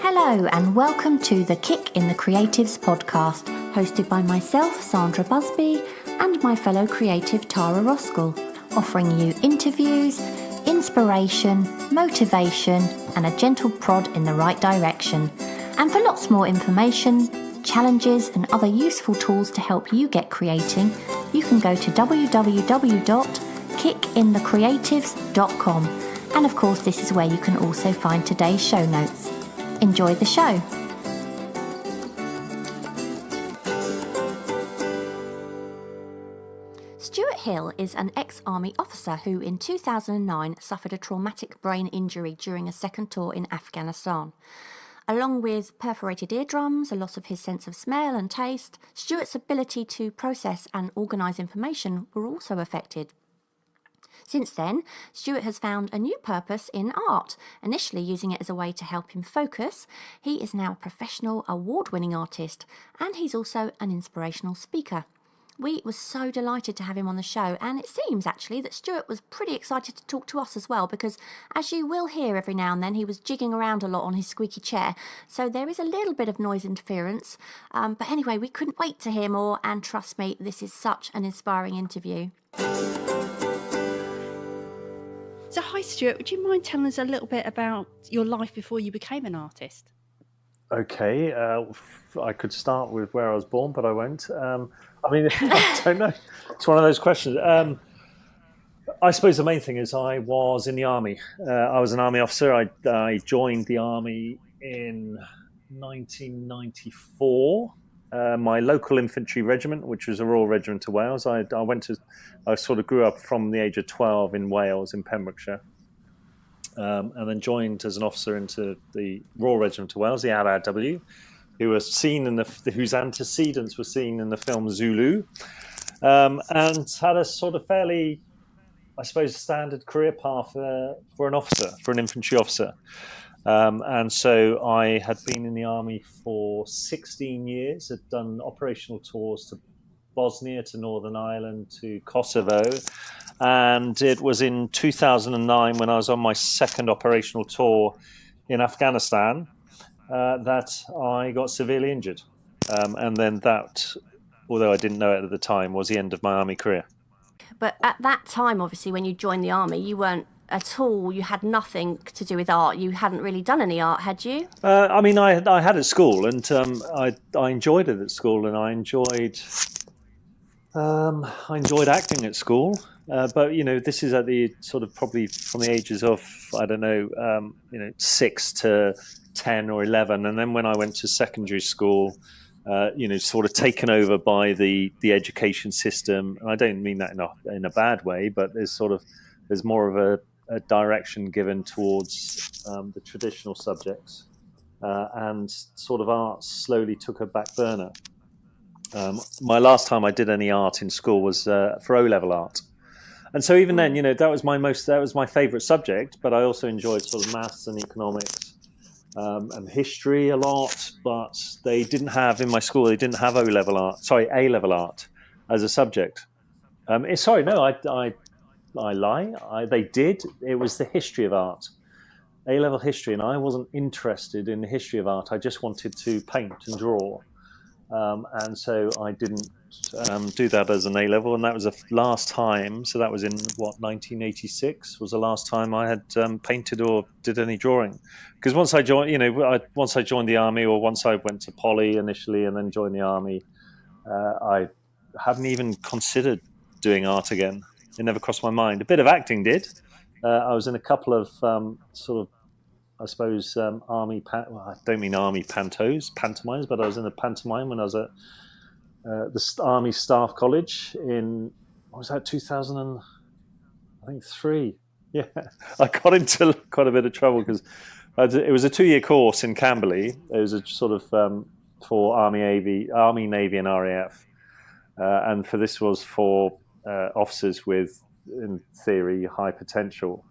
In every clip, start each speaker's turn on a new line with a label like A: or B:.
A: Hello and welcome to the Kick in the Creatives podcast, hosted by myself, Sandra Busby, and my fellow creative Tara Roskell, offering you interviews, inspiration, motivation, and a gentle prod in the right direction. And for lots more information, challenges, and other useful tools to help you get creating, you can go to www.kickinthecreatives.com. And of course, this is where you can also find today's show notes. Enjoy the show. Stewart Hil is an ex-army officer who in 2009 suffered a traumatic brain injury during a second tour in Afghanistan. Along with perforated eardrums, a loss of his sense of smell and taste, Stewart's ability to process and organise information were also affected. Since then, Stewart has found a new purpose in art, initially using it as a way to help him focus. He is now a professional award-winning artist, and he's also an inspirational speaker. We were so delighted to have him on the show, and it seems actually that Stewart was pretty excited to talk to us as well, because as you will hear every now and then, he was jigging around a lot on his squeaky chair, so there is a little bit of noise interference. But anyway, we couldn't wait to hear more, and trust me, this is such an inspiring interview.
B: So hi Stuart, would you mind telling us a little bit about your life before you became an artist?
C: Okay, I could start with where I was born, but I won't. I don't know. It's one of those questions. I suppose the main thing is I was in the army. I was an army officer. I joined the army in 1994. My local infantry regiment, which was a Royal Regiment of Wales. I sort of grew up from the age of 12 in Wales, in Pembrokeshire, and then joined as an officer into the Royal Regiment of Wales, the RRW, whose antecedents were seen in the film Zulu, and had a sort of fairly, I suppose, standard career path for an officer, for an infantry officer. And so I had been in the army for 16 years, had done operational tours to Bosnia, to Northern Ireland, to Kosovo. And it was in 2009 when I was on my second operational tour in Afghanistan that I got severely injured. And then that, although I didn't know it at the time, was the end of my army career.
A: But at that time, obviously, when you joined the army, you weren't at all, you had nothing to do with art. You hadn't really done any art, had you?
C: I had at school, and I enjoyed it at school, and I enjoyed acting at school. But this is at the sort of probably from the ages of 6 to 10 or 11, and then when I went to secondary school, sort of taken over by the education system. And I don't mean that in a bad way, but there's more of a direction given towards the traditional subjects, and sort of art slowly took a back burner. My last time I did any art in school was for O-level art, and so even then, that was my favourite subject. But I also enjoyed sort of maths and economics and history a lot. But they didn't have in my school. They didn't have A-level art as a subject. I lie. They did. It was the history of art, A-level history, and I wasn't interested in the history of art. I just wanted to paint and draw, and so I didn't do that as an A-level. And that was the last time. So that was in 1986 was the last time I had painted or did any drawing. Because once I joined, the army, or once I went to Poly initially and then joined the army, I hadn't even considered doing art again. It never crossed my mind. A bit of acting did. I was in a couple of army. I don't mean army pantomimes, but I was in a pantomime when I was at the Army Staff College in 2003. Yeah, I got into quite a bit of trouble because it was a 2-year course in Camberley. It was a sort of for Army, Navy, and RAF, and for this was for officers with, in theory, high potential.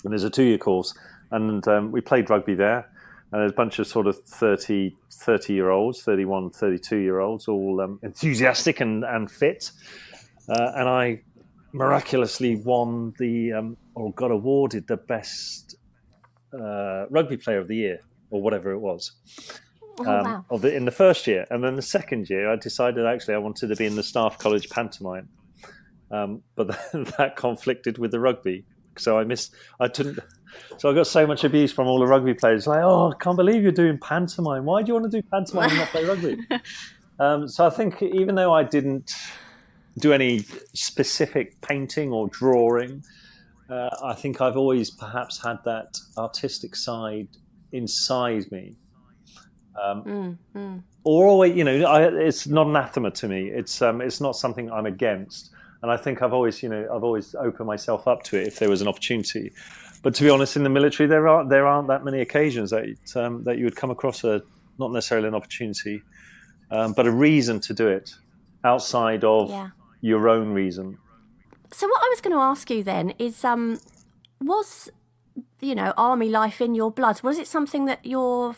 C: And there's a 2-year course, and we played rugby there, and there's a bunch of sort of 30-year-olds, 31, 32-year-olds, all enthusiastic and fit. And I miraculously got awarded the best rugby player of the year or whatever it was.
A: Oh, wow.
C: In the first year. And then the second year, I decided actually I wanted to be in the staff college pantomime. But that conflicted with the rugby. So I didn't, so I got so much abuse from all the rugby players. Like, oh, I can't believe you're doing pantomime. Why do you want to do pantomime and not play rugby? So I think even though I didn't do any specific painting or drawing, I think I've always perhaps had that artistic side inside me. Or always, it's not anathema to me. It's not something I'm against, and I think I've always opened myself up to it if there was an opportunity. But to be honest, in the military, there aren't that many occasions that you would come across not necessarily an opportunity, but a reason to do it outside of your own reason.
A: So what I was going to ask you then is, was army life in your blood? Was it something that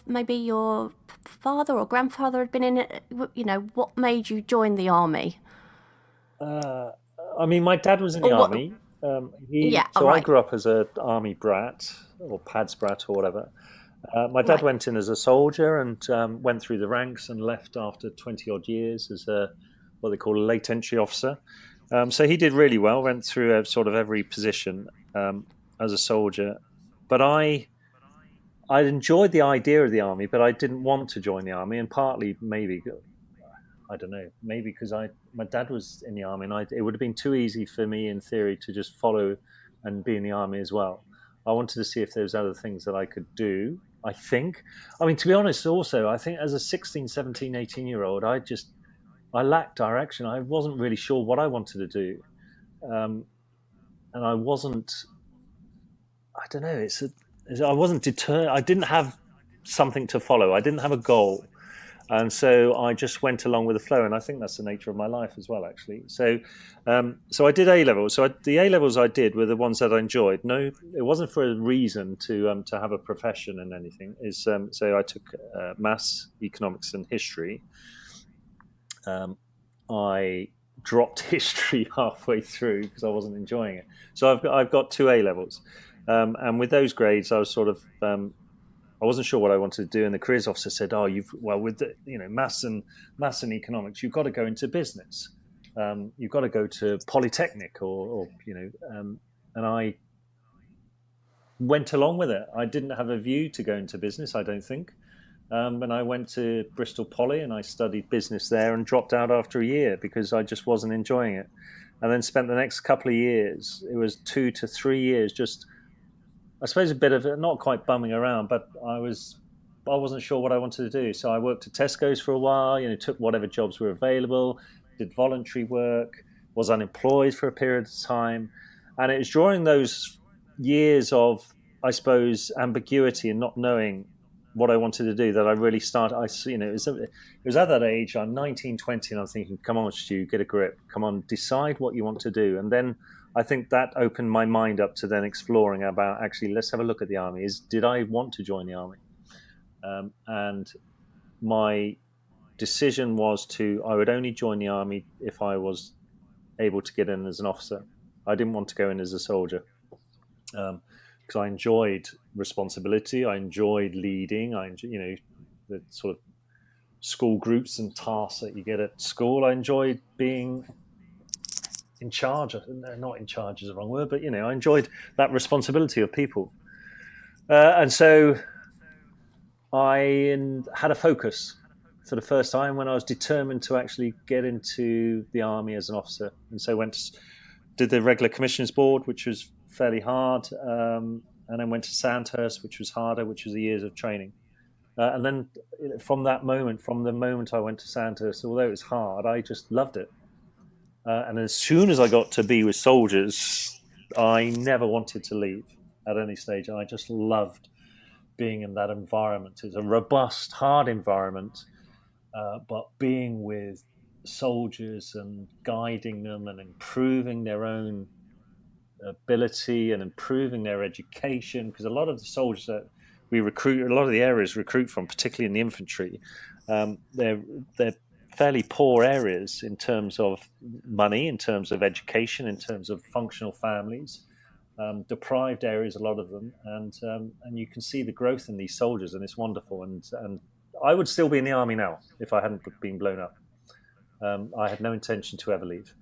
A: maybe your father or grandfather had been in it? What made you join the army?
C: I mean, my dad was in the army. I grew up as an army brat or pads brat or whatever. My dad went in as a soldier and went through the ranks and left after 20 odd years as what they call a late entry officer. So he did really well, went through sort of every position as a soldier. But I enjoyed the idea of the army, but I didn't want to join the army, and partly maybe, I don't know, maybe because my dad was in the army, and it would have been too easy for me in theory to just follow and be in the army as well. I wanted to see if there was other things that I could do, I think. I mean, to be honest, also, I think as a 16, 17, 18-year-old, I lacked direction. I wasn't really sure what I wanted to do. And I wasn't, I don't know, I wasn't determined. I didn't have something to follow. I didn't have a goal. And so I just went along with the flow. And I think that's the nature of my life as well, actually. So I did A-levels. So the A-levels I did were the ones that I enjoyed. No, it wasn't for a reason to have a profession in anything. So I took maths, economics, and history. I dropped history halfway through because I wasn't enjoying it. So I've got 2 A-levels. And with those grades, I was sort of I wasn't sure what I wanted to do, and the careers officer said, with the, maths and economics, you've got to go into business. You've got to go to Polytechnic and I went along with it. I didn't have a view to go into business, I don't think. And I went to Bristol Poly and I studied business there and dropped out after a year because I just wasn't enjoying it. And then spent the next couple of years, it was 2 to 3 years, just, I suppose, a bit of not quite bumming around, but I wasn't sure what I wanted to do. So I worked at Tesco's for a while, took whatever jobs were available, did voluntary work, was unemployed for a period of time. And it was during those years of, I suppose, ambiguity and not knowing what I wanted to do that I really started. It was at that age, I'm 19, 20, and I'm thinking, come on, Stu, get a grip. Come on, decide what you want to do. And then I think that opened my mind up to then exploring about, actually, let's have a look at the army. Did I want to join the army? And my decision was I would only join the army if I was able to get in as an officer. I didn't want to go in as a soldier. Because I enjoyed responsibility, I enjoyed leading, the sort of school groups and tasks that you get at school. I enjoyed being in charge. Not in charge is the wrong word, but I enjoyed that responsibility of people. And so I had a focus for the first time when I was determined to actually get into the army as an officer. And so did the regular commissions board, which was fairly hard, and then went to Sandhurst, which was harder, which was the years of training. And then from the moment I went to Sandhurst, although it was hard, I just loved it. And as soon as I got to be with soldiers, I never wanted to leave at any stage. And I just loved being in that environment. It's a robust, hard environment, but being with soldiers and guiding them and improving their own ability and improving their education, because a lot of the soldiers that we recruit, a lot of the areas recruit from, particularly in the infantry, they're fairly poor areas in terms of money, in terms of education, in terms of functional families. deprived areas, a lot of them, and you can see the growth in these soldiers, and it's wonderful. And I would still be in the army now if I hadn't been blown up. I had no intention to ever leave.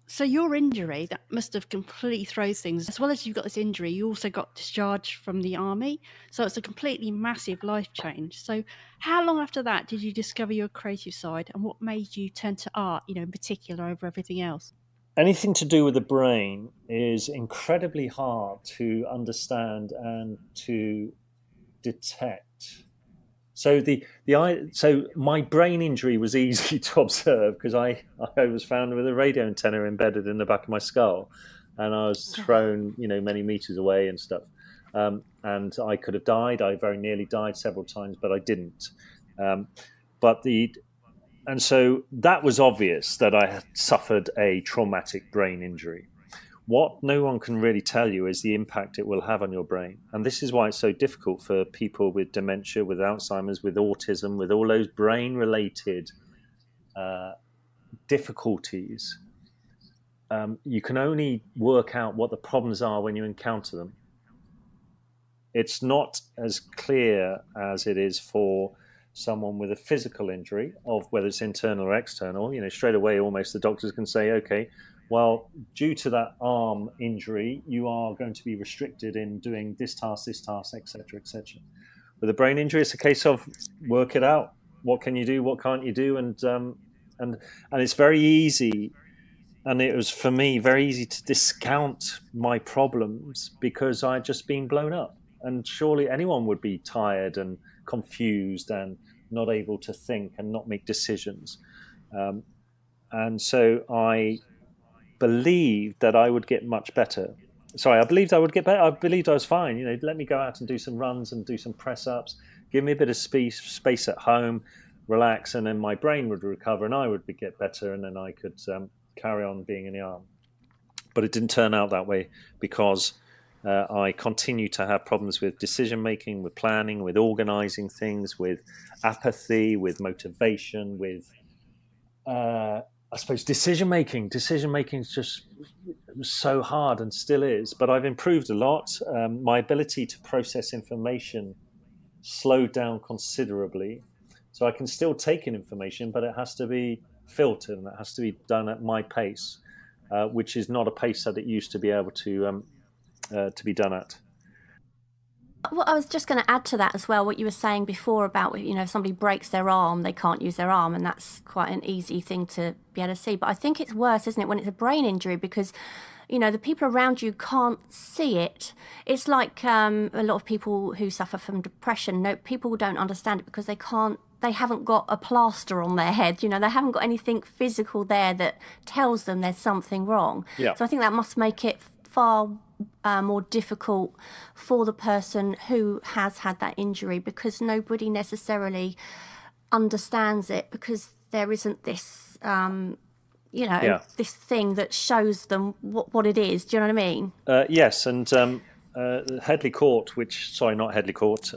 B: So your injury, that must have completely throws things. As well as you've got this injury, you also got discharged from the army. So it's a completely massive life change. So how long after that did you discover your creative side, and what made you turn to art, in particular over everything else?
C: Anything to do with the brain is incredibly hard to understand and to detect. So so my brain injury was easy to observe because I was found with a radio antenna embedded in the back of my skull, and I was thrown many meters away and stuff. And I could have died. I very nearly died several times, but I didn't. And so that was obvious that I had suffered a traumatic brain injury. What no one can really tell you is the impact it will have on your brain. And this is why it's so difficult for people with dementia, with Alzheimer's, with autism, with all those brain-related difficulties. You can only work out what the problems are when you encounter them. It's not as clear as it is for someone with a physical injury, of whether it's internal or external. Straight away, almost the doctors can say, okay, well, due to that arm injury, you are going to be restricted in doing this task, etc., etc. With a brain injury, it's a case of work it out. What can you do? What can't you do? And it's very easy. And it was, for me, very easy to discount my problems because I'd just been blown up. And surely anyone would be tired and confused and not able to think and not make decisions. And so I believed that I would get much better. I believed I would get better. I believed I was fine. Let me go out and do some runs and do some press ups, give me a bit of space at home, relax, and then my brain would recover and I would get better, and then I could carry on being in the army. But it didn't turn out that way because I continue to have problems with decision making, with planning, with organizing things, with apathy, with motivation, with I suppose decision making. Decision making is just so hard and still is, but I've improved a lot. My ability to process information slowed down considerably, so I can still take in information, but it has to be filtered and it has to be done at my pace, which is not a pace that it used to be able to be done at.
A: Well, I was just going to add to that as well, what you were saying before about, if somebody breaks their arm, they can't use their arm, and that's quite an easy thing to be able to see. But I think it's worse, isn't it, when it's a brain injury, because, the people around you can't see it. It's like a lot of people who suffer from depression, people don't understand it because they haven't got a plaster on their head, they haven't got anything physical there that tells them there's something wrong.
C: Yeah.
A: So I think that must make it far more difficult for the person who has had that injury, because nobody necessarily understands it, because there isn't this, this thing that shows them what it is. Do you know what I mean?
C: Yes, and Headley Court, not Headley Court,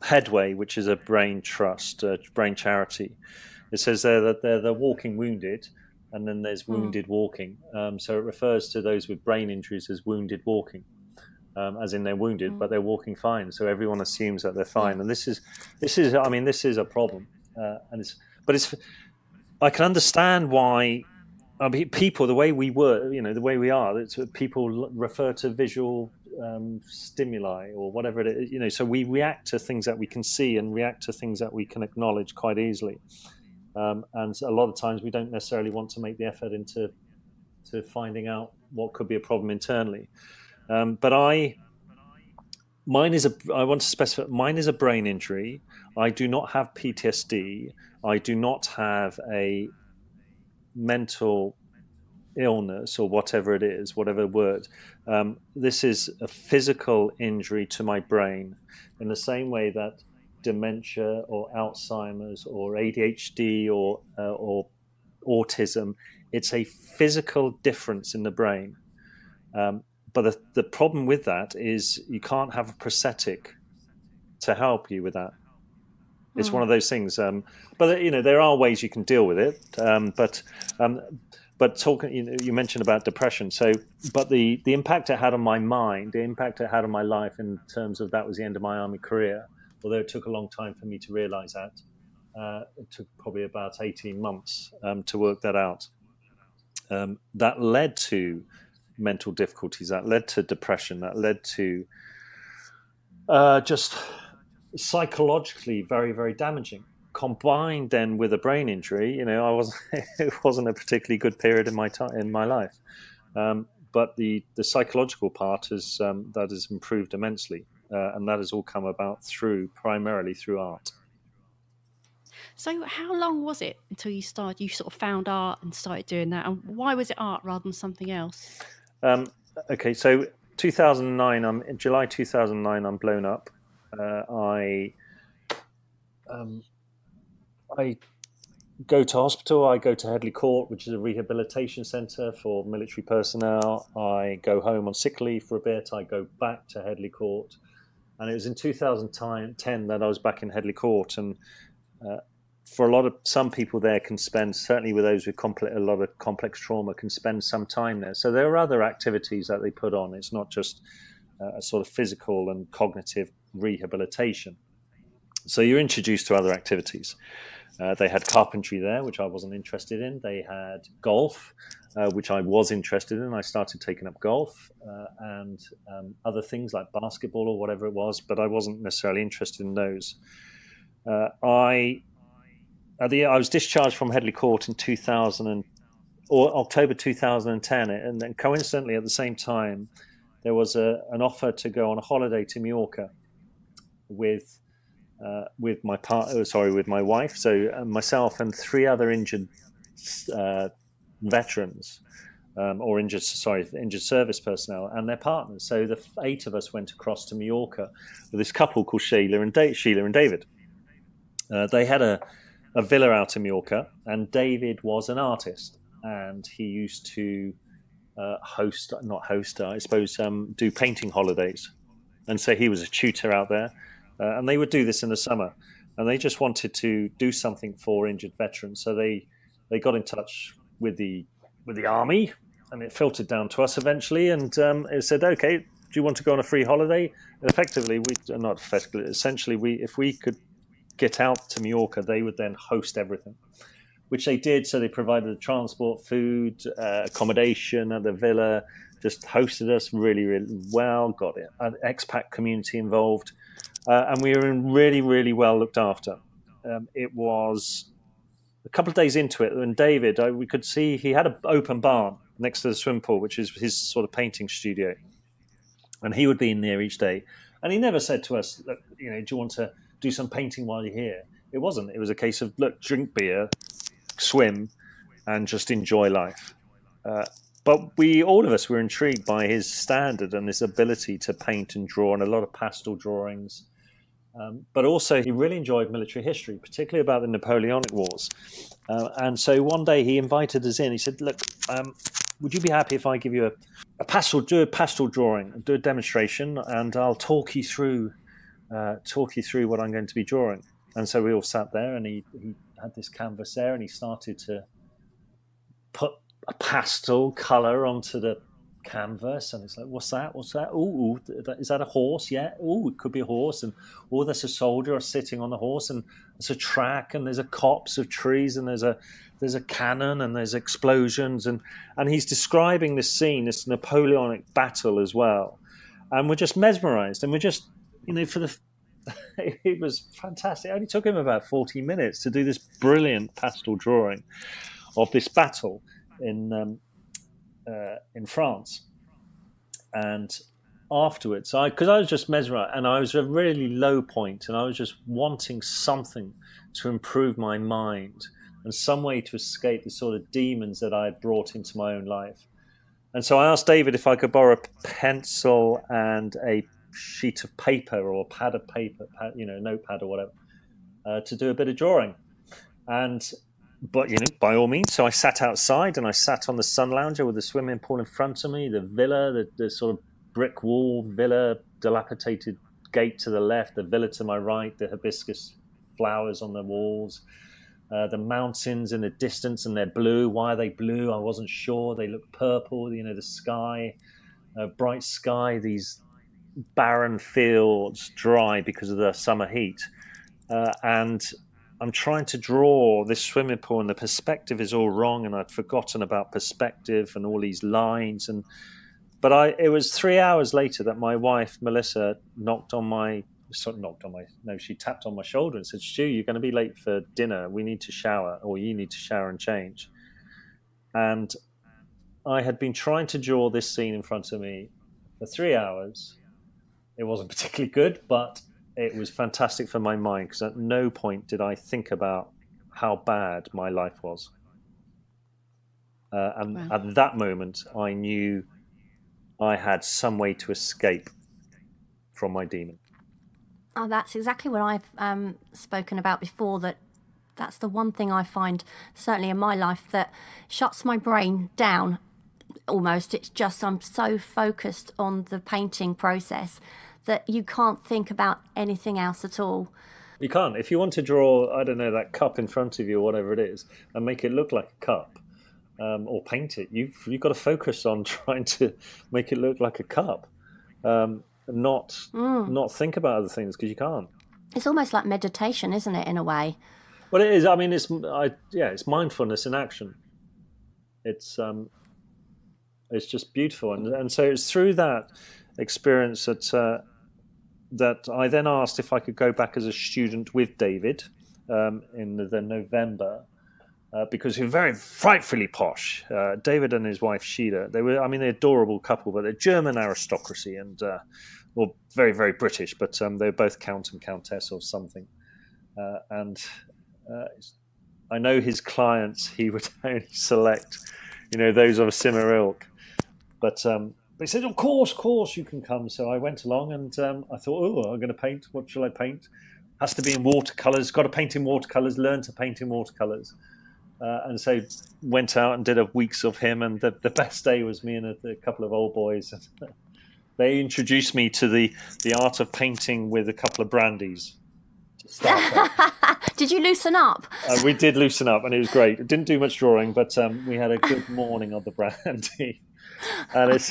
C: Headway, which is a brain trust, brain charity. It says there that they're the walking wounded, and then there's wounded walking. So it refers to those with brain injuries as wounded walking, as in they're wounded, but they're walking fine. So everyone assumes that they're fine. And this is a problem. I can understand why. People, the way we were, the way we are, people refer to visual stimuli or whatever it is, so we react to things that we can see and react to things that we can acknowledge quite easily. And a lot of times we don't necessarily want to make the effort into finding out what could be a problem internally. But I want to specify, mine is a brain injury. I do not have PTSD. I do not have a mental illness or whatever it is, whatever word. This is a physical injury to my brain, in the same way that dementia or Alzheimer's or ADHD or autism, it's a physical difference in the brain. But the problem with that is you can't have a prosthetic to help you with that. It's one of those things. But there are ways you can deal with it. But but talking, you mentioned about depression. So, but the impact it had on my mind, the impact it had on my life in terms of that was the end of my army career. Although it took a long time for me to realise that, it took probably about 18 months to work that out. That led to mental difficulties. That led to depression. That led to just psychologically very, very damaging. Combined then with a brain injury, I wasn't. It wasn't a particularly good period in my life. But the psychological part that has improved immensely, and that has all come about primarily through art.
B: So how long was it until you sort of found art and started doing that? And why was it art rather than something else?
C: Okay, so 2009. In July 2009. I'm blown up. I go to hospital. I go to Headley Court, which is a rehabilitation centre for military personnel. I go home on sick leave for a bit. I go back to Headley Court, and it was in 2010 that I was back in Headley Court. And for some people there can spend, certainly with those with a lot of complex trauma, can spend some time there. So there are other activities that they put on. It's not just a sort of physical and cognitive rehabilitation. So you're introduced to other activities. They had carpentry there, which I wasn't interested in. They had golf, which I was interested in. I started taking up golf and other things like basketball or whatever it was, but I wasn't necessarily interested in those. I was discharged from Headley Court in October 2010, and then coincidentally at the same time, there was an offer to go on a holiday to Mallorca with my wife, so myself and three other injured veterans, or injured service personnel and their partners. So the 8 of us went across to Mallorca with this couple called Sheila and David. They had a villa out in Mallorca, and David was an artist, and he used to do painting holidays, and so he was a tutor out there. And they would do this in the summer, and they just wanted to do something for injured veterans. So they got in touch with the army, and it filtered down to us eventually. And it said, "Okay, do you want to go on a free holiday?" And essentially, if we could get out to Mallorca, they would then host everything, which they did. So they provided the transport, food, accommodation at the villa, just hosted us really, really well. Got an expat community involved. And we were really, really well looked after. It was a couple of days into it, and David, we could see he had an open barn next to the swimming pool, which is his sort of painting studio. And he would be in there each day. And he never said to us, "Look, do you want to do some painting while you're here?" It wasn't. It was a case of, look, drink beer, swim, and just enjoy life. But all of us were intrigued by his standard and his ability to paint and draw, and a lot of pastel drawings. But also, he really enjoyed military history, particularly about the Napoleonic Wars. And so one day he invited us in. He said, "Look, would you be happy if I give you a pastel drawing, do a demonstration, and I'll talk you through what I'm going to be drawing?" And so we all sat there, and he had this canvas there, and he started to put a pastel color onto the canvas, and it's like, what's that? Ooh, is that a horse? Yeah. Ooh, it could be a horse. And there's a soldier sitting on the horse, and there's a track, and there's a copse of trees, and there's a cannon, and there's explosions, and he's describing this scene, this Napoleonic battle as well, and we're just mesmerized, and we're just it was fantastic. It only took him about 40 minutes to do this brilliant pastel drawing of this battle in France. And afterwards, because I was just mesmerized, and I was at a really low point, and I was just wanting something to improve my mind and some way to escape the sort of demons that I had brought into my own life. And so I asked David if I could borrow a pencil and a sheet of paper, or a pad of paper, notepad or whatever, to do a bit of drawing. But by all means. So I sat outside, and I sat on the sun lounger with the swimming pool in front of me, the villa, the sort of brick wall villa, dilapidated gate to the left, the villa to my right, the hibiscus flowers on the walls, The mountains in the distance, and they're blue. Why are they blue? I wasn't sure. They look purple. The sky, bright sky. These barren fields, dry because of the summer heat. And I'm trying to draw this swimming pool, and the perspective is all wrong. And I'd forgotten about perspective and all these lines. But it was 3 hours later that my wife Melissa she tapped on my shoulder and said, "Stu, you're going to be late for dinner. We need to shower, or you need to shower and change." And I had been trying to draw this scene in front of me for 3 hours. It wasn't particularly good, but it was fantastic for my mind, because at no point did I think about how bad my life was. And
B: Wow.
C: at that moment, I knew I had some way to escape from my demon.
A: Oh, that's exactly what I've spoken about before, that's the one thing I find, certainly in my life, that shuts my brain down almost. It's just I'm so focused on the painting process that you can't think about anything else at all.
C: You can't. If you want to draw, I don't know, that cup in front of you or whatever it is, and make it look like a cup, or paint it, you've got to focus on trying to make it look like a cup, not think about other things, because you can't.
A: It's almost like meditation, isn't it, in a way?
C: Well, it is. I mean, it's mindfulness in action. It's just beautiful, and so it's through that experience that I then asked if I could go back as a student with David in the November, because they're very frightfully posh. David and his wife Sheila, they're an adorable couple, but they're German aristocracy and very, very British, but they're both count and countess or something. And I know his clients, he would only select, those of a similar ilk. But they said, of course, you can come. So I went along, and I thought, I'm going to paint. What shall I paint? Has to be in watercolors. Got to paint in watercolors. Learn to paint in watercolors. And so went out and did a weeks of him. And the best day was me and a couple of old boys. They introduced me to the art of painting with a couple of brandies.
A: Did you loosen up?
C: We did loosen up, and it was great. It didn't do much drawing, but we had a good morning of the brandy. And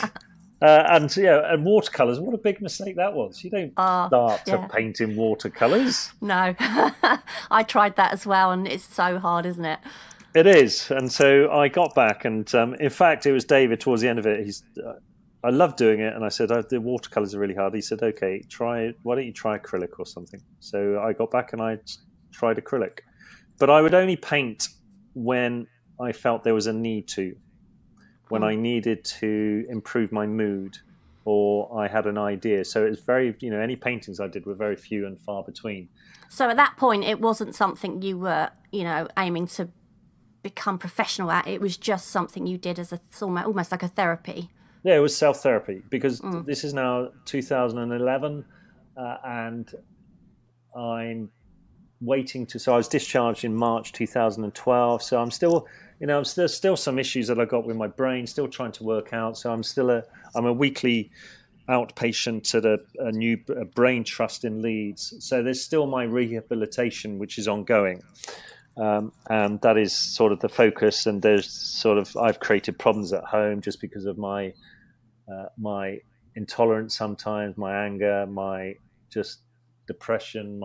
C: watercolors. What a big mistake that was. You don't start to paint in watercolors.
A: No, I tried that as well, and it's so hard, isn't it?
C: It is. And so I got back, and in fact, it was David towards the end of it. I loved doing it, and I said, the watercolors are really hard. He said, okay, why don't you try acrylic or something? So I got back and I tried acrylic. But I would only paint when I felt there was a need to, when I needed to improve my mood, or I had an idea. So it was very, any paintings I did were very few and far between.
A: So at that point, it wasn't something you were, aiming to become professional at. It was just something you did as almost like a therapy.
C: Yeah, it was self-therapy, because this is now 2011, and I'm waiting to. So I was discharged in March 2012. So I'm still, there's still some issues that I got with my brain, still trying to work out. So I'm a weekly outpatient at a new brain trust in Leeds. So there's still my rehabilitation, which is ongoing. And that is sort of the focus. And I've created problems at home just because of my intolerance sometimes, my anger, my just depression,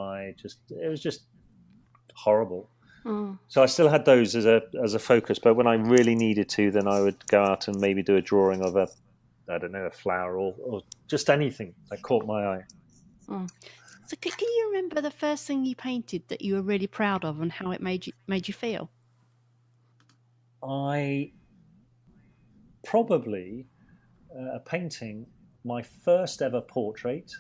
C: it was just horrible. So I still had those as a focus, but when I really needed to, then I would go out and maybe do a drawing of a flower or just anything that caught my eye.
B: So can you remember the first thing you painted that you were really proud of, and how it made you feel?
C: I probably a painting, my first ever portrait,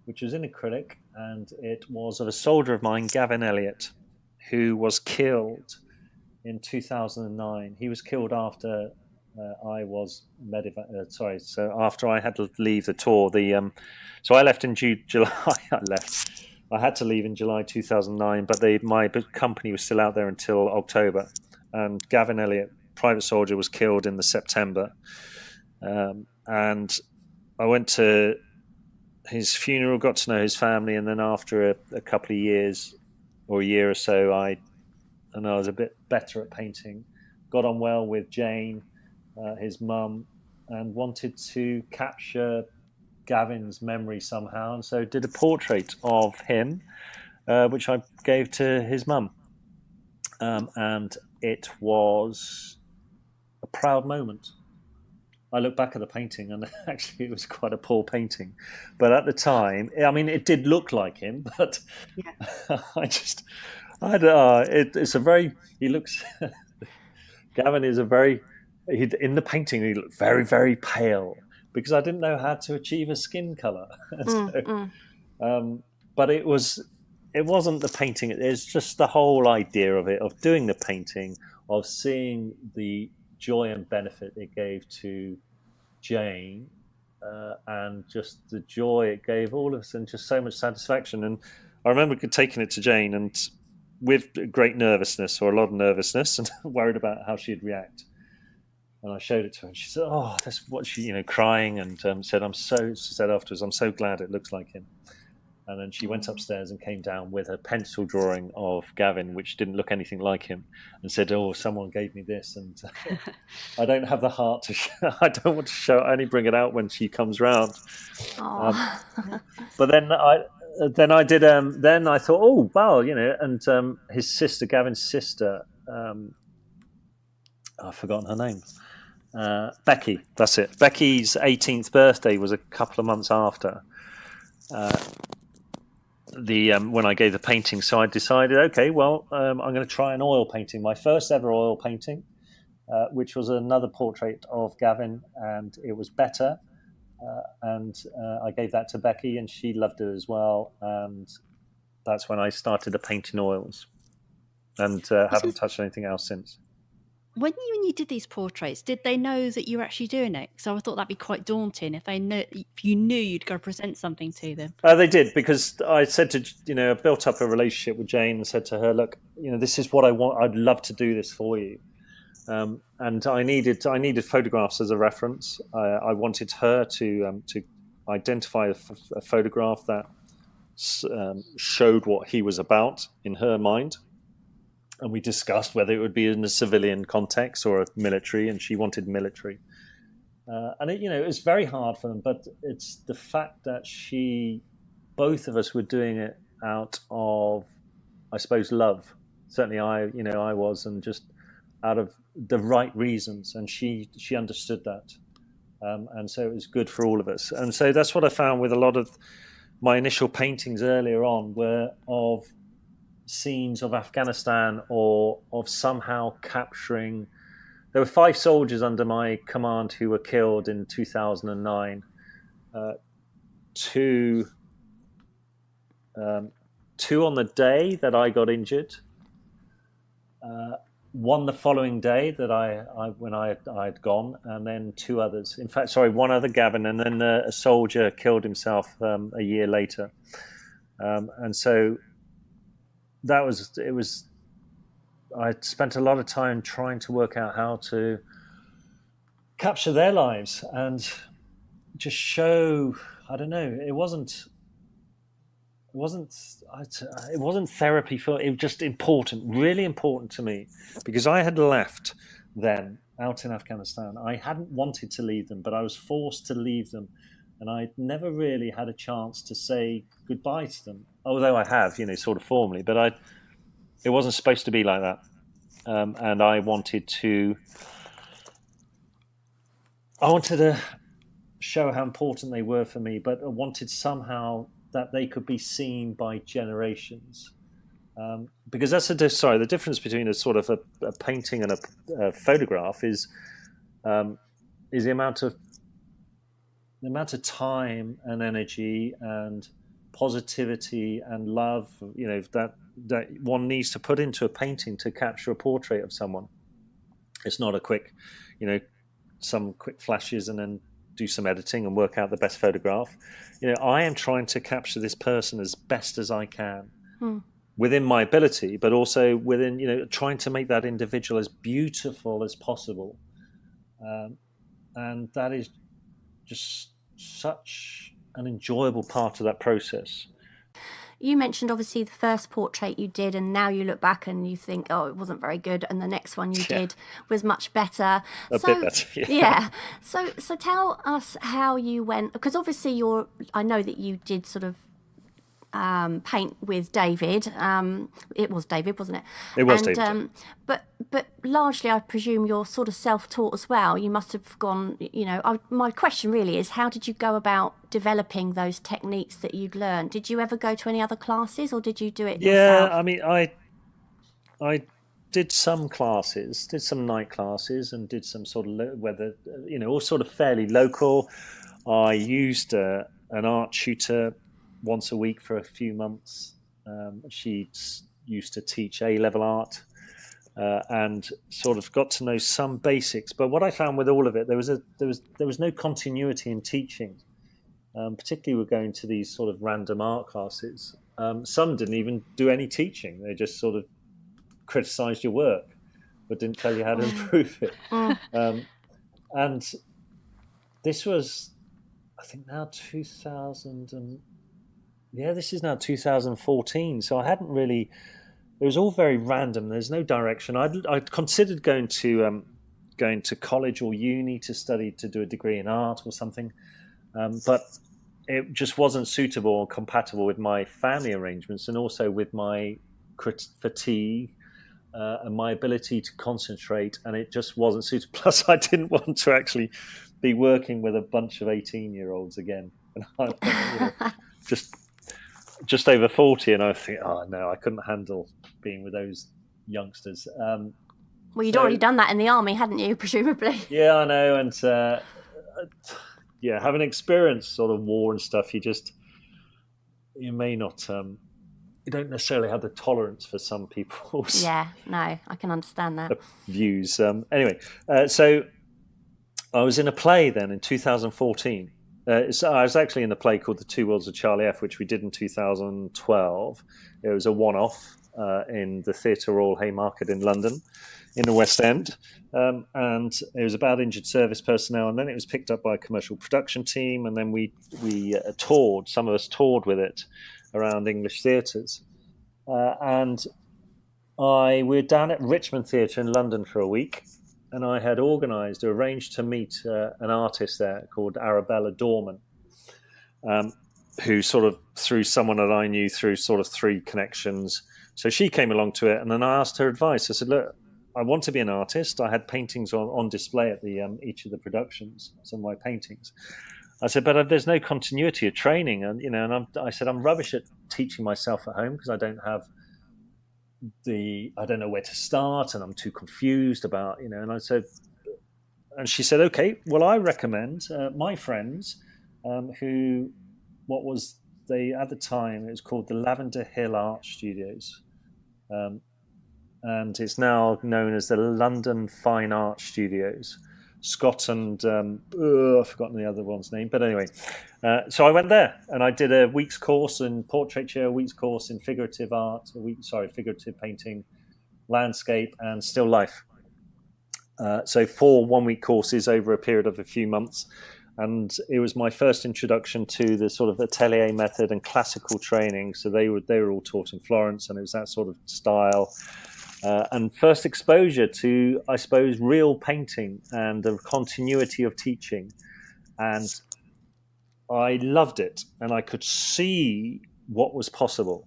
C: which was in acrylic, and it was of a soldier of mine, Gavin Elliott, who was killed in 2009. He was killed after I was after I had to leave the tour. So I left in July. I had to leave in July 2009, but my company was still out there until October. And Gavin Elliott, private soldier, was killed in the September. And I went to his funeral, got to know his family, and then after a couple of years or a year or so, I and I was a bit better at painting. Got on well with Jane, his mum, and wanted to capture Gavin's memory somehow, and so did a portrait of him, which I gave to his mum. And it was a proud moment. I look back at the painting, and actually it was quite a poor painting. But at the time, I mean, it did look like him, but
B: Yeah.
C: it's a very, he looks, Gavin is a very, in the painting, he looked very, very pale because I didn't know how to achieve a skin color. But it wasn't the painting. It's just the whole idea of it, of doing the painting, of seeing the joy and benefit it gave to Jane, and just the joy it gave all of us, and just so much satisfaction. And I remember taking it to Jane, and with great nervousness, or a lot of nervousness, and worried about how she'd react. And I showed it to her, and she said, "Oh, that's what she," crying, and said, She said afterwards, "I'm so glad it looks like him." And then she went upstairs and came down with a pencil drawing of Gavin, which didn't look anything like him, and said, "Oh, someone gave me this." And I don't have the heart to I don't want to show it. I only bring it out when she comes round. But then I did. Then I thought, oh, well, and his sister, Gavin's sister, I've forgotten her name. Becky, that's it. Becky's 18th birthday was a couple of months after when I gave the painting. So I decided, okay, well, I'm going to try an oil painting, my first ever oil painting, which was another portrait of Gavin, and it was better. And I gave that to Becky, and she loved it as well. And that's when I started to paint in oils, and haven't touched anything else since.
B: When you did these portraits, did they know that you were actually doing it? Because I thought that'd be quite daunting if you knew you'd go present something to them.
C: They did, because I said to, I built up a relationship with Jane and said to her, look, this is what I want. I'd love to do this for you. And I needed photographs as a reference. I wanted her to identify a photograph that showed what he was about in her mind. And we discussed whether it would be in a civilian context or a military, and she wanted military. And it was very hard for them, but it's the fact that both of us were doing it out of, I suppose, love. Certainly I was, and just out of the right reasons, and she understood that. And so it was good for all of us. And so that's what I found with a lot of my initial paintings earlier on, were of scenes of Afghanistan, or of somehow capturing. There were 5 soldiers under my command who were killed in 2009. Two on the day that I got injured. One the following day that when I had gone, and then 2 others. In fact, sorry, 1 other, Gavin, and then a soldier killed himself a year later. And so it was. I spent a lot of time trying to work out how to capture their lives and just show. I don't know. It wasn't therapy for. It was just important, really important to me, because I had left then out in Afghanistan. I hadn't wanted to leave them, but I was forced to leave them, and I'd never really had a chance to say goodbye to them. Although I have, sort of formally, but it wasn't supposed to be like that. And I wanted to show how important they were for me, but I wanted somehow that they could be seen by generations. Because that's the difference between a sort of a painting and a photograph is the amount of time and energy and positivity and love, that one needs to put into a painting to capture a portrait of someone. It's not a quick, some quick flashes and then do some editing and work out the best photograph. I am trying to capture this person as best as I can within my ability, but also within, trying to make that individual as beautiful as possible. And that is just such an enjoyable part of that process.
A: you mentioned obviously the first portrait you did, and now you look back and you think, oh, it wasn't very good, and the next one you did was much better.
C: A bit better,
A: yeah. So tell us how you went, because obviously I know that you did sort of paint with David. It was David, wasn't it?
C: It was David.
A: But largely, I presume you're sort of self-taught as well. You must have gone. My question really is, how did you go about developing those techniques that you'd learned? Did you ever go to any other classes, or did you do it yourself?
C: Yeah, I mean, I did some classes, did some night classes, and did some sort of all sort of fairly local. I used an art tutor once a week for a few months. She used to teach A-level art, and sort of got to know some basics. But what I found with all of it, there was no continuity in teaching. Particularly, we're going to these sort of random art classes. Some didn't even do any teaching; they just sort of criticised your work, but didn't tell you how to improve it. And this was, I think, now 2000 and. Yeah, this is now 2014. So I hadn't really. It was all very random. There's no direction. I'd considered going to college or uni to do a degree in art or something, but it just wasn't suitable or compatible with my family arrangements, and also with my fatigue and my ability to concentrate. And it just wasn't suitable. Plus, I didn't want to actually be working with a bunch of 18-year-olds again, and I just over 40, and I think, oh no, I couldn't handle being with those youngsters.
A: Well, you'd already done that in the army, hadn't you, presumably?
C: Yeah, I know, and having experienced sort of war and stuff, you may not, you don't necessarily have the tolerance for some people's
A: I can understand that
C: views. Anyway, so I was in a play then in 2014. So I was actually in a play called The Two Worlds of Charlie F., which we did in 2012. It was a one-off in the Theatre Royal Haymarket in London, in the West End. And it was about injured service personnel. And then it was picked up by a commercial production team. And then we toured, some of us toured with it around English theatres. And we were down at Richmond Theatre in London for a week. And I had arranged to meet an artist there called Arabella Dorman, who sort of, through someone that I knew through sort of three connections. So she came along to it, and then I asked her advice. I said, look, I want to be an artist. I had paintings on display at each of the productions, some of my paintings. I said, but there's no continuity of training. And, I said, I'm rubbish at teaching myself at home because I don't have I don't know where to start, and I'm too confused about, and I said, and she said, okay, well, I recommend my friends who, at the time, it was called the Lavender Hill Art Studios. And it's now known as the London Fine Art Studios. Scott and I've forgotten the other one's name, but anyway, so I went there and I did a week's course in portraiture, a week's course in figurative art, figurative painting, landscape, and still life. So 4 one-week courses over a period of a few months, and it was my first introduction to the sort of atelier method and classical training. So they were all taught in Florence, and it was that sort of style. And first exposure to, I suppose, real painting and the continuity of teaching. And I loved it, and I could see what was possible.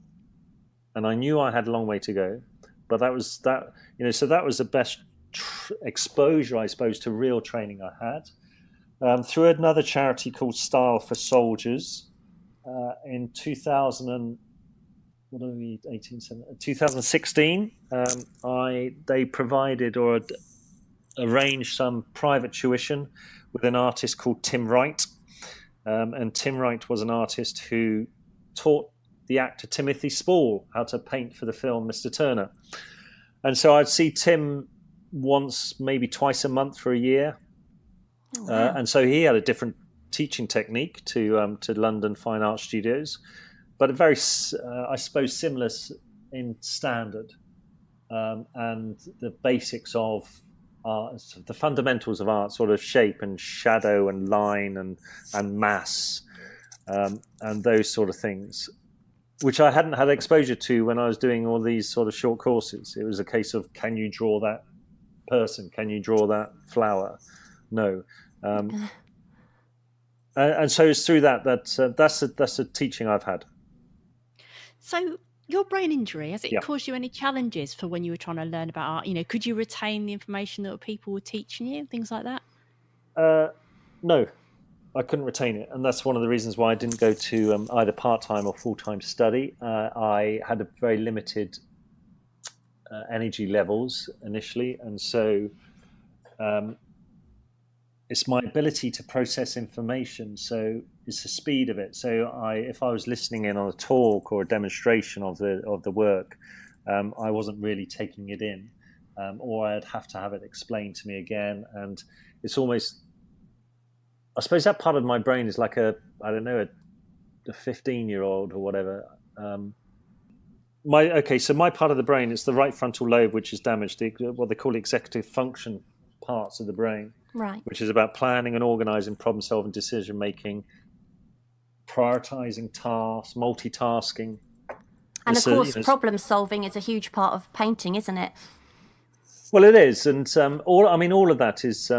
C: And I knew I had a long way to go, but that was the best exposure, I suppose, to real training I had. Through another charity called Style for Soldiers in 2016, they provided or arranged some private tuition with an artist called Tim Wright. And Tim Wright was an artist who taught the actor Timothy Spall how to paint for the film Mr. Turner. And so I'd see Tim once, maybe twice a month for a year. Oh, wow. And so he had a different teaching technique to London Fine Art Studios, but a very, I suppose, similar in standard and the basics of art, the fundamentals of art, sort of shape and shadow and line and mass and those sort of things. which I hadn't had exposure to when I was doing all these sort of short courses. It was a case of, can you draw that person? Can you draw that flower? No. And so it's through that's a teaching I've had.
B: So your brain injury, has it
C: Yeah.
B: caused you any challenges for when you were trying to learn about art? You know, could you retain the information that people were teaching you, things like that?
C: No, I couldn't retain it, and that's one of the reasons why I didn't go to either part-time or full-time study. I had a very limited energy levels initially, and so it's my ability to process information. So it's the speed of it. So if I was listening in on a talk or a demonstration of the work, I wasn't really taking it in, or I'd have to have it explained to me again. And it's almost, I suppose that part of my brain is like a 15-year-old or whatever. So my part of the brain is the right frontal lobe, which is damaged, what they call executive function parts of the brain,
A: Right.
C: which is about planning and organizing, problem solving, decision making, prioritizing tasks, multitasking.
A: And of course, problem solving is a huge part of painting, isn't it?
C: Well, it is, and all of that is.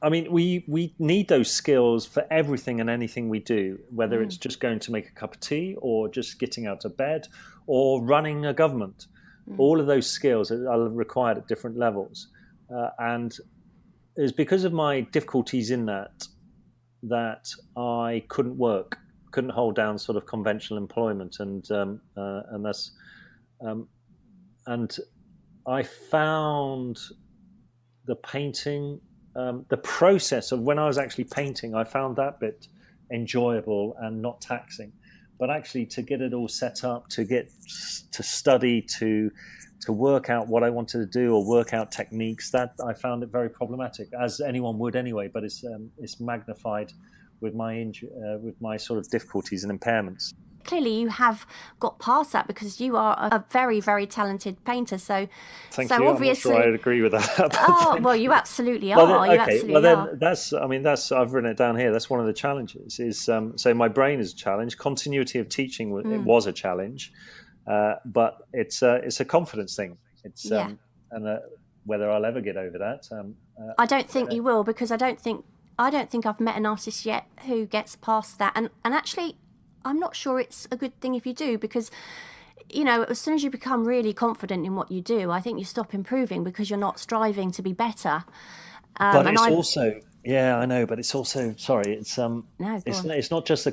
C: We need those skills for everything and anything we do, whether it's just going to make a cup of tea or just getting out of bed or running a government. All of those skills are required at different levels. And it was because of my difficulties in that I couldn't hold down sort of conventional employment. And I found the painting, the process of when I was actually painting, I found that bit enjoyable and not taxing. But actually to get it all set up, to study, to work out what I wanted to do or work out techniques, that I found it very problematic, as anyone would anyway. But it's magnified with my sort of difficulties and impairments.
A: Clearly, you have got past that because you are a very, very talented painter. So,
C: Thank
A: you.
C: Obviously, I'm not sure I'd agree with that.
A: Well, you absolutely are.
C: That's I've written it down here. That's one of the challenges. Is so my brain is a challenge. Continuity of teaching it was a challenge, but it's a confidence thing. It's and whether I'll ever get over that.
A: I don't think you will, because I don't think I've met an artist yet who gets past that. And actually, I'm not sure it's a good thing if you do, because, you know, as soon as you become really confident in what you do, I think you stop improving because you're not striving to be better.
C: But it's also, I know, but it's also, sorry, it's it's not just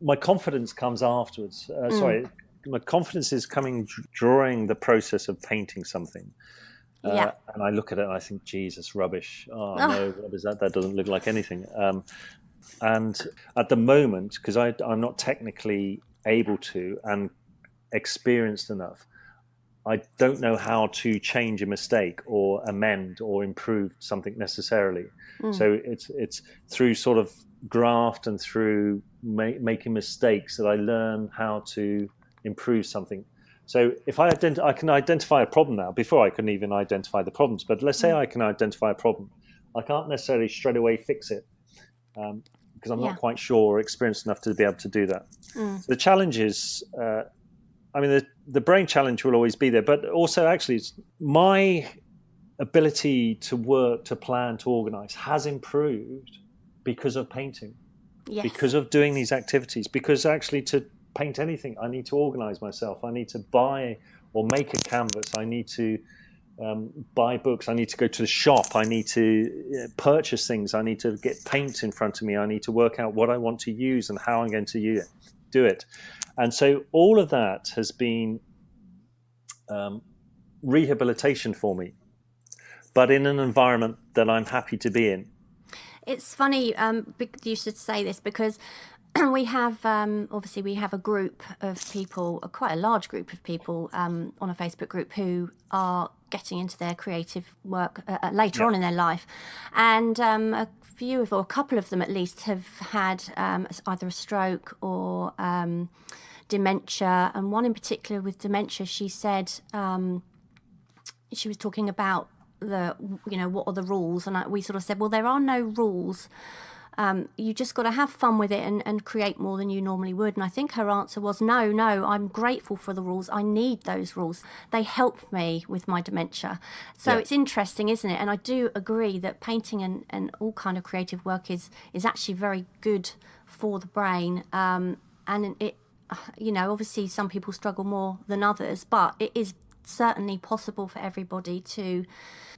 C: my confidence comes afterwards. Sorry, my confidence is coming during the process of painting something. And I look at it and I think, Jesus, rubbish. Oh no, what is that? That doesn't look like anything. And at the moment, because I'm not technically able to and experienced enough, I don't know how to change a mistake or amend or improve something necessarily. So it's through sort of graft and through making mistakes that I learn how to improve something. So if I can identify a problem now. Before I couldn't even identify the problems, but let's say I can identify a problem, I can't necessarily straight away fix it. Because I'm not quite sure or experienced enough to be able to do that. So the challenge is, the brain challenge will always be there, but also actually it's my ability to work, to plan, to organize has improved because of painting, because of doing these activities, because actually to paint anything, I need to organize myself. I need to buy or make a canvas. I need to buy books. I need to go to the shop. I need to purchase things. I need to get paint in front of me. I need to work out what I want to use and how I'm going to do it. And so all of that has been rehabilitation for me, but in an environment that I'm happy to be in.
A: It's funny you should say this, because we have obviously we have a group of people, quite a large group of people on a Facebook group who are getting into their creative work later on in their life, and a couple of them at least have had either a stroke or dementia. And one in particular with dementia, she said she was talking about what are the rules, and we sort of said, well, there are no rules You just got to have fun with it and create more than you normally would. And I think her answer was, no, I'm grateful for the rules. I need those rules. They help me with my dementia. So it's interesting, isn't it? And I do agree that painting and all kind of creative work is actually very good for the brain. And it, obviously some people struggle more than others, but it is certainly possible for everybody to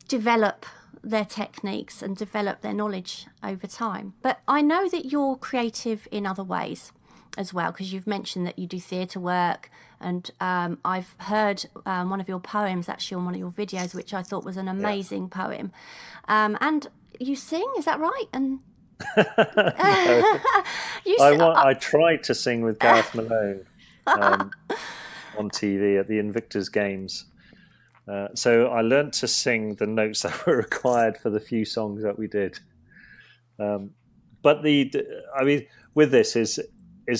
A: develop their techniques and develop their knowledge over time. But I know that you're creative in other ways as well, because you've mentioned that you do theatre work, and I've heard one of your poems actually on one of your videos, which I thought was an amazing poem. And you sing, is that right? And
C: I tried to sing with Gareth Malone on TV at the Invictus Games. So I learnt to sing the notes that were required for the few songs that we did. But with this is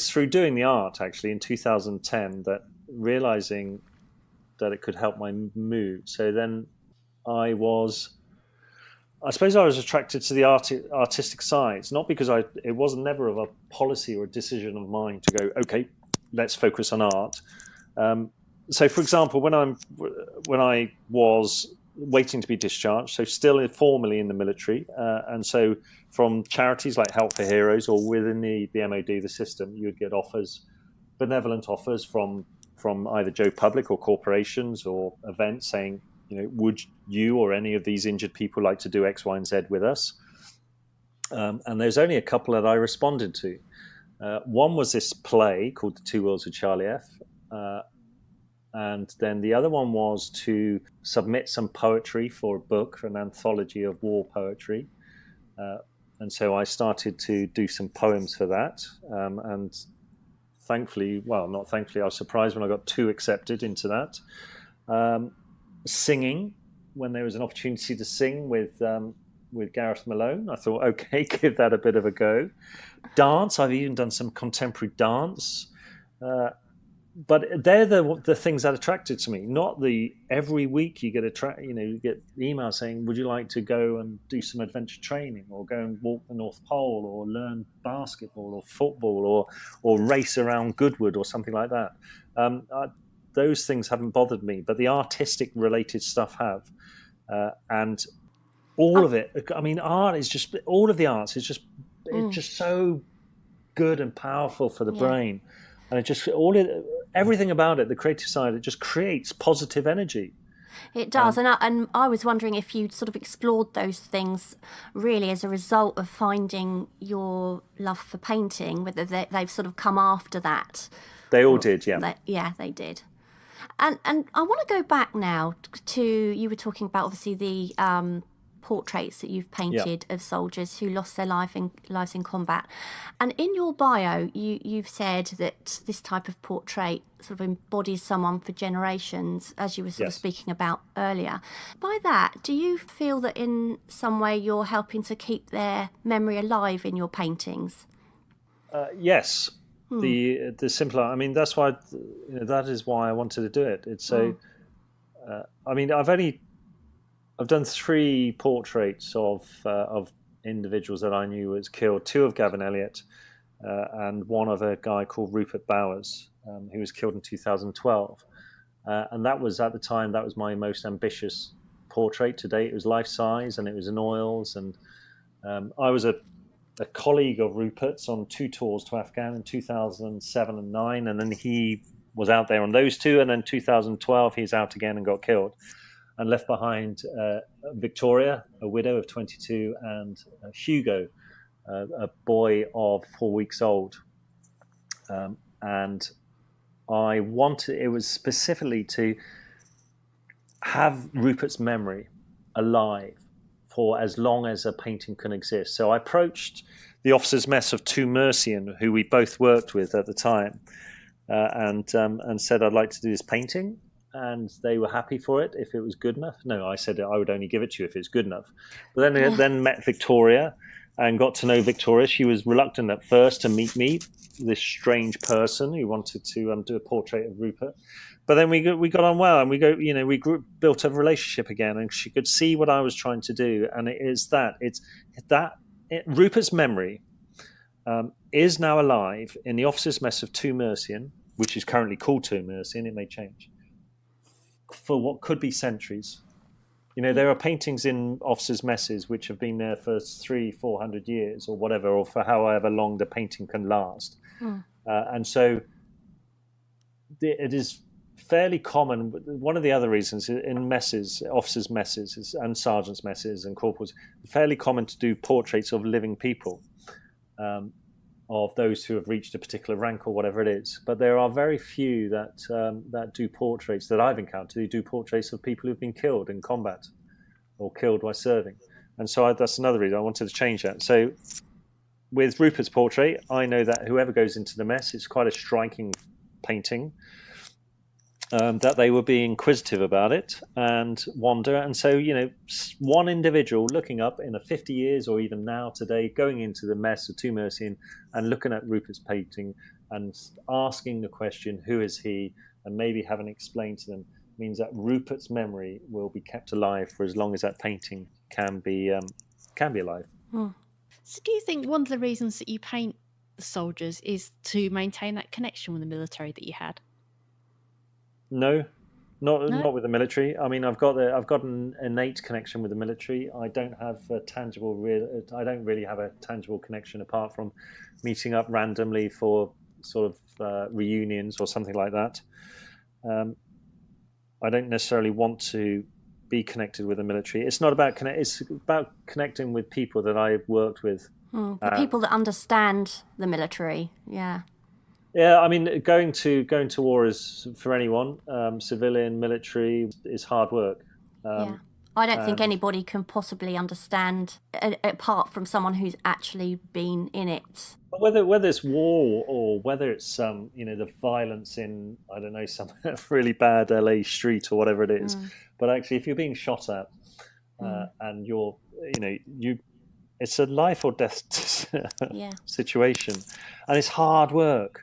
C: through doing the art, actually, in 2010, that realizing that it could help my mood. So then I suppose I was attracted to the artistic sides, not because it wasn't never of a policy or a decision of mine to go, okay, let's focus on art. So, for example, when I was waiting to be discharged, so still formally in the military, and so from charities like Help for Heroes or within the MOD, the system, you would get benevolent offers from either Joe Public or corporations or events saying, would you or any of these injured people like to do X, Y, and Z with us? And there's only a couple that I responded to. One was this play called The Two Worlds of Charlie F. And then the other one was to submit some poetry for a book, an anthology of war poetry. And so I started to do some poems for that. And thankfully, not thankfully, I was surprised when I got 2 accepted into that. Singing, when there was an opportunity to sing with Gareth Malone, I thought, okay, give that a bit of a go. Dance, I've even done some contemporary dance. But they're the things that attracted to me, not every week you get you get emails saying, would you like to go and do some adventure training or go and walk the North Pole or learn basketball or football or race around Goodwood or something like that. Those things haven't bothered me, but the artistic related stuff have. And all of it, art is just, all of the arts is it's just so good and powerful for the brain. And everything about it, the creative side, it just creates positive energy.
A: It does. And I was wondering if you sort of explored those things really as a result of finding your love for painting, whether they've sort of come after that.
C: They all did, yeah.
A: They did. And I want to go back now to, you were talking about obviously the portraits that you've painted of soldiers who lost their lives in combat. And in your bio, you've said that this type of portrait sort of embodies someone for generations, as you were sort of speaking about earlier. By that, do you feel that in some way you're helping to keep their memory alive in your paintings?
C: Yes. The simpler, that's why, that is why I wanted to do it. It's so, I've done 3 portraits of individuals that I knew was killed. 2 of Gavin Elliott and 1 of a guy called Rupert Bowers, who was killed in 2012. And that was, at the time, that was my most ambitious portrait to date. It was life size and it was in oils. And I was a colleague of Rupert's on 2 tours to Afghan in 2007 and 9. And then he was out there on those 2. And then 2012, he's out again and got killed. And left behind Victoria, a widow of 22, and Hugo, a boy of 4 weeks old. And it was specifically to have Rupert's memory alive for as long as a painting can exist. So I approached the officers' mess of Two Mercian, who we both worked with at the time, and said, I'd like to do this painting. And they were happy for it if it was good enough. No, I said I would only give it to you if it's good enough. But then met Victoria and got to know Victoria. She was reluctant at first to meet me, this strange person who wanted to do a portrait of Rupert. But then we got on well, and we built a relationship again, and she could see what I was trying to do. And it's that Rupert's memory is now alive in the officers' mess of Tu Mercian, which is currently called Tu Mercian. It may change for what could be centuries. There are paintings in officers' messes which have been there for 300-400 years or whatever, or for however long the painting can last. And so it is fairly common. One of the other reasons in messes, officers' messes and sergeants' messes and corporals, fairly common to do portraits of living people, of those who have reached a particular rank or whatever it is. But there are very few that do portraits that I've encountered who do portraits of people who've been killed in combat or killed while serving. And so that's another reason I wanted to change that. So with Rupert's portrait, I know that whoever goes into the mess, it's quite a striking painting, that they were being inquisitive about it and wander. And so, one individual looking up in 50 years or even now today, going into the mess of Tu Mercian and looking at Rupert's painting and asking the question, who is he? And maybe having explained to them, means that Rupert's memory will be kept alive for as long as that painting can be alive.
B: So do you think one of the reasons that you paint the soldiers is to maintain that connection with the military that you had?
C: No, not with the military. I mean, I've got an innate connection with the military. I don't have a tangible I don't really have a tangible connection apart from meeting up randomly for sort of reunions or something like that. I don't necessarily want to be connected with the military. It's not about it's about connecting with people that I've worked with.
A: The people that understand the military. Yeah.
C: Yeah, I mean, going to war is, for anyone, civilian, military, is hard work.
A: Yeah. I don't think anybody can possibly understand, apart from someone who's actually been in it.
C: Whether it's war or whether it's the violence in, I don't know, some really bad LA street or whatever it is, but actually if you're being shot at and you're it's a life or death situation, and it's hard work.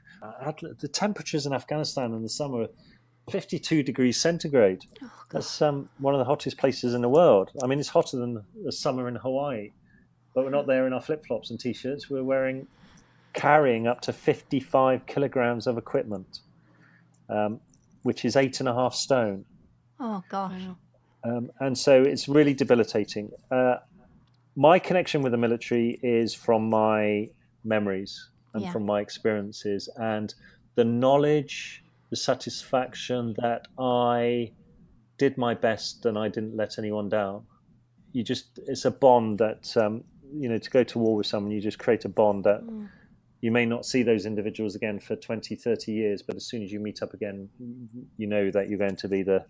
C: The temperatures in Afghanistan in the summer, 52 degrees centigrade. That's one of the hottest places in the world. I mean, it's hotter than the summer in Hawaii, but we're not there in our flip-flops and T-shirts. We're carrying up to 55 kilograms of equipment, which is 8.5 stone.
A: Oh, gosh.
C: And so it's really debilitating. My connection with the military is from my memories and from my experiences, and the knowledge, the satisfaction that I did my best and I didn't let anyone down. It's a bond that, to go to war with someone, you just create a bond that you may not see those individuals again for 20, 30 years, but as soon as you meet up again, you know that you're going to be the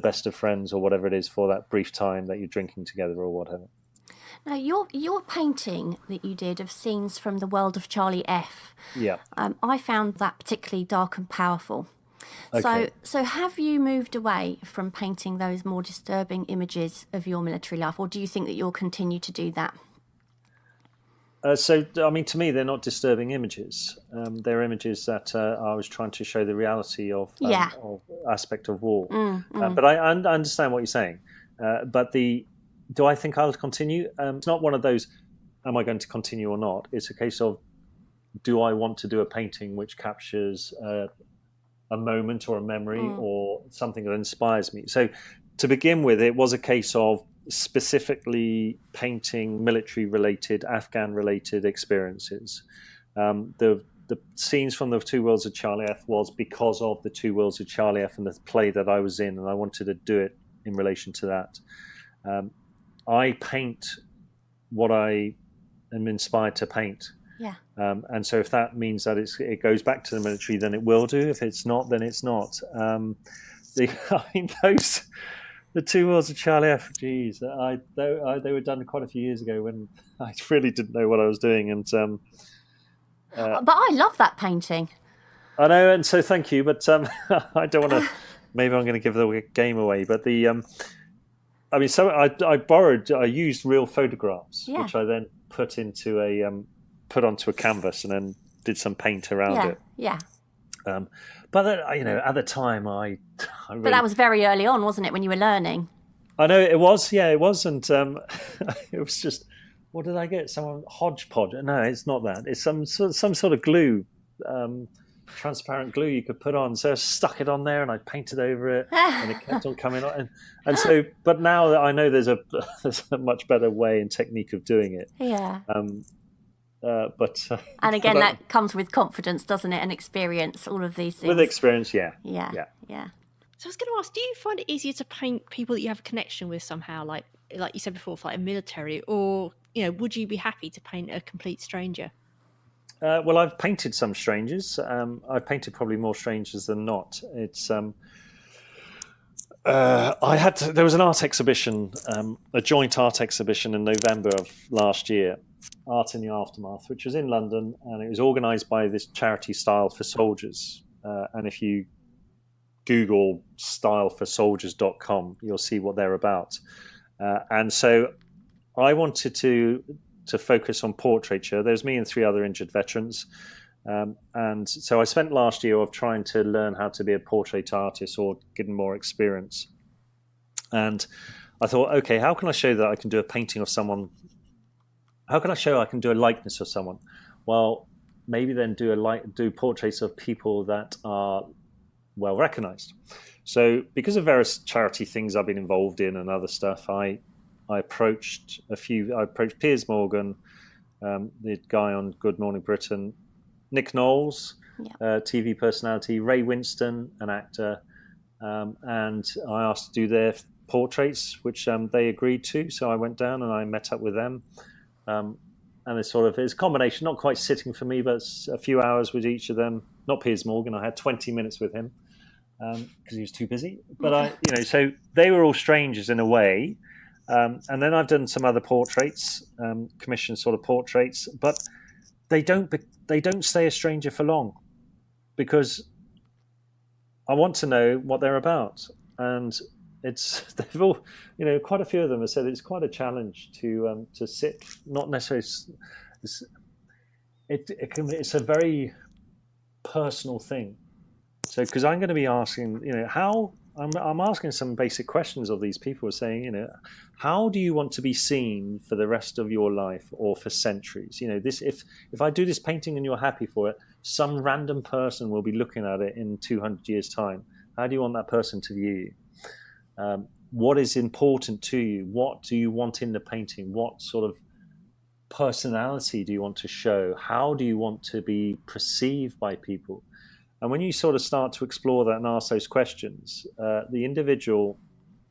C: best of friends or whatever it is for that brief time that you're drinking together or whatever.
A: Now, your painting that you did of scenes from the world of Charlie F.
C: Yeah.
A: I found that particularly dark and powerful.
C: Okay.
A: So have you moved away from painting those more disturbing images of your military life, or do you think that you'll continue to do that?
C: To me, they're not disturbing images. They're images that I was trying to show the reality of aspect of war. But I understand what you're saying. Do I think I'll continue? It's not one of those, am I going to continue or not? It's a case of, do I want to do a painting which captures a moment or a memory or something that inspires me? So to begin with, it was a case of specifically painting military-related, Afghan-related experiences. The scenes from the Two Worlds of Charlie F was because of the Two Worlds of Charlie F and the play that I was in, and I wanted to do it in relation to that. I paint what I am inspired to paint.
A: Yeah.
C: And so if that means that it goes back to the military, then it will do. If it's not, then it's not. The Two Worlds of Charlie F. Geez, they were done quite a few years ago when I really didn't know what I was doing. And
A: but I love that painting.
C: I know, and so thank you. But I don't want to. Maybe I'm going to give the game away. But I used real photographs, which I then put onto a canvas and then did some paint around it. Yeah. But at the time, I really...
A: But that was very early on, wasn't it, when you were learning?
C: I know it was. Yeah, it was, and it was just what did I get? Some hodgepodge. No, it's not that. It's some sort of glue, transparent glue you could put on. So I stuck it on there and I painted over it, and it kept on coming on. And so, but now that I know there's a much better way and technique of doing it.
A: Yeah.
C: But
A: and again, that comes with confidence, doesn't it, and experience. All of these things.
C: With experience, yeah.
B: So I was going to ask, do you find it easier to paint people that you have a connection with somehow, like you said before, for like a military, or would you be happy to paint a complete stranger?
C: Well, I've painted some strangers. I've painted probably more strangers than not. It's there was an art exhibition, a joint art exhibition in November of last year, Art in the Aftermath, which was in London, and it was organised by this charity, Style for Soldiers. And if you Google styleforsoldiers.com, you'll see what they're about. And so I wanted to focus on portraiture. There's me and 3 other injured veterans. And so I spent last year of trying to learn how to be a portrait artist or getting more experience. And I thought, okay, how can I show that I can do a painting of someone? How can I show I can do a likeness of someone? Well, maybe then do portraits of people that are well recognized. So because of various charity things I've been involved in and other stuff, I approached Piers Morgan, the guy on Good Morning Britain, Nick Knowles, TV personality, Ray Winston, an actor, and I asked to do their portraits, which they agreed to. So I went down and I met up with them, and it's a combination, not quite sitting for me, but a few hours with each of them. Not Piers Morgan, I had 20 minutes with him because he was too busy. But so they were all strangers in a way. And then I've done some other portraits, commissioned sort of portraits, but they don't stay a stranger for long, because I want to know what they're about. And they've all, quite a few of them have said it's quite a challenge to sit, not necessarily. It's a very personal thing. So, because I'm going to be asking, how I'm asking some basic questions of these people, saying, how do you want to be seen for the rest of your life or for centuries? If I do this painting and you're happy for it, some random person will be looking at it in 200 years' time. How do you want that person to view you? What is important to you? What do you want in the painting? What sort of personality do you want to show? How do you want to be perceived by people? And when you sort of start to explore that and ask those questions, the individual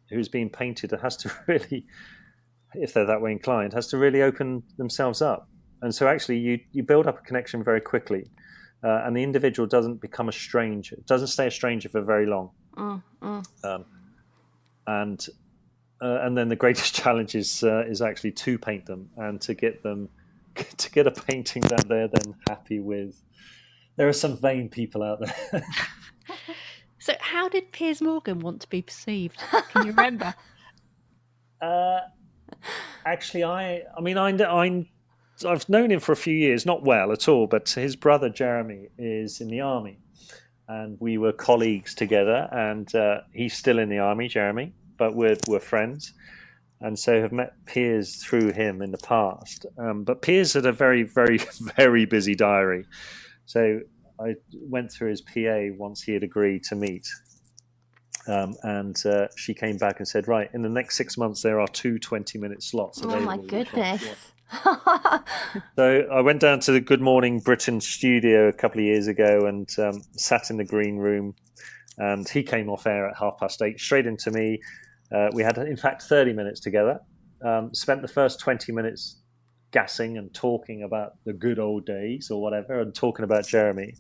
C: who's being painted has to really, if they're that way inclined, has to really open themselves up. And so actually you build up a connection very quickly, and the individual doesn't become a stranger, doesn't stay a stranger for very long. And then the greatest challenge is actually to paint them and to get a painting that they're then happy with. There are some vain people out there.
B: So how did Piers Morgan want to be perceived? Can you remember?
C: Actually, I've known him for a few years, not well at all, but his brother Jeremy is in the army, and we were colleagues together, and he's still in the army, Jeremy, but we're friends, and so have met Piers through him in the past. But Piers had a very, very, very busy diary. So I went through his PA once he had agreed to meet. And she came back and said, right, in the next 6 months, there are 2 20-minute slots available.
A: Oh, my goodness.
C: So I went down to the Good Morning Britain studio a couple of years ago and sat in the green room. And he came off air at 8:30, straight into me. We had, in fact, 30 minutes together. Spent the first 20 minutes gassing and talking about the good old days or whatever, and talking about Jeremy,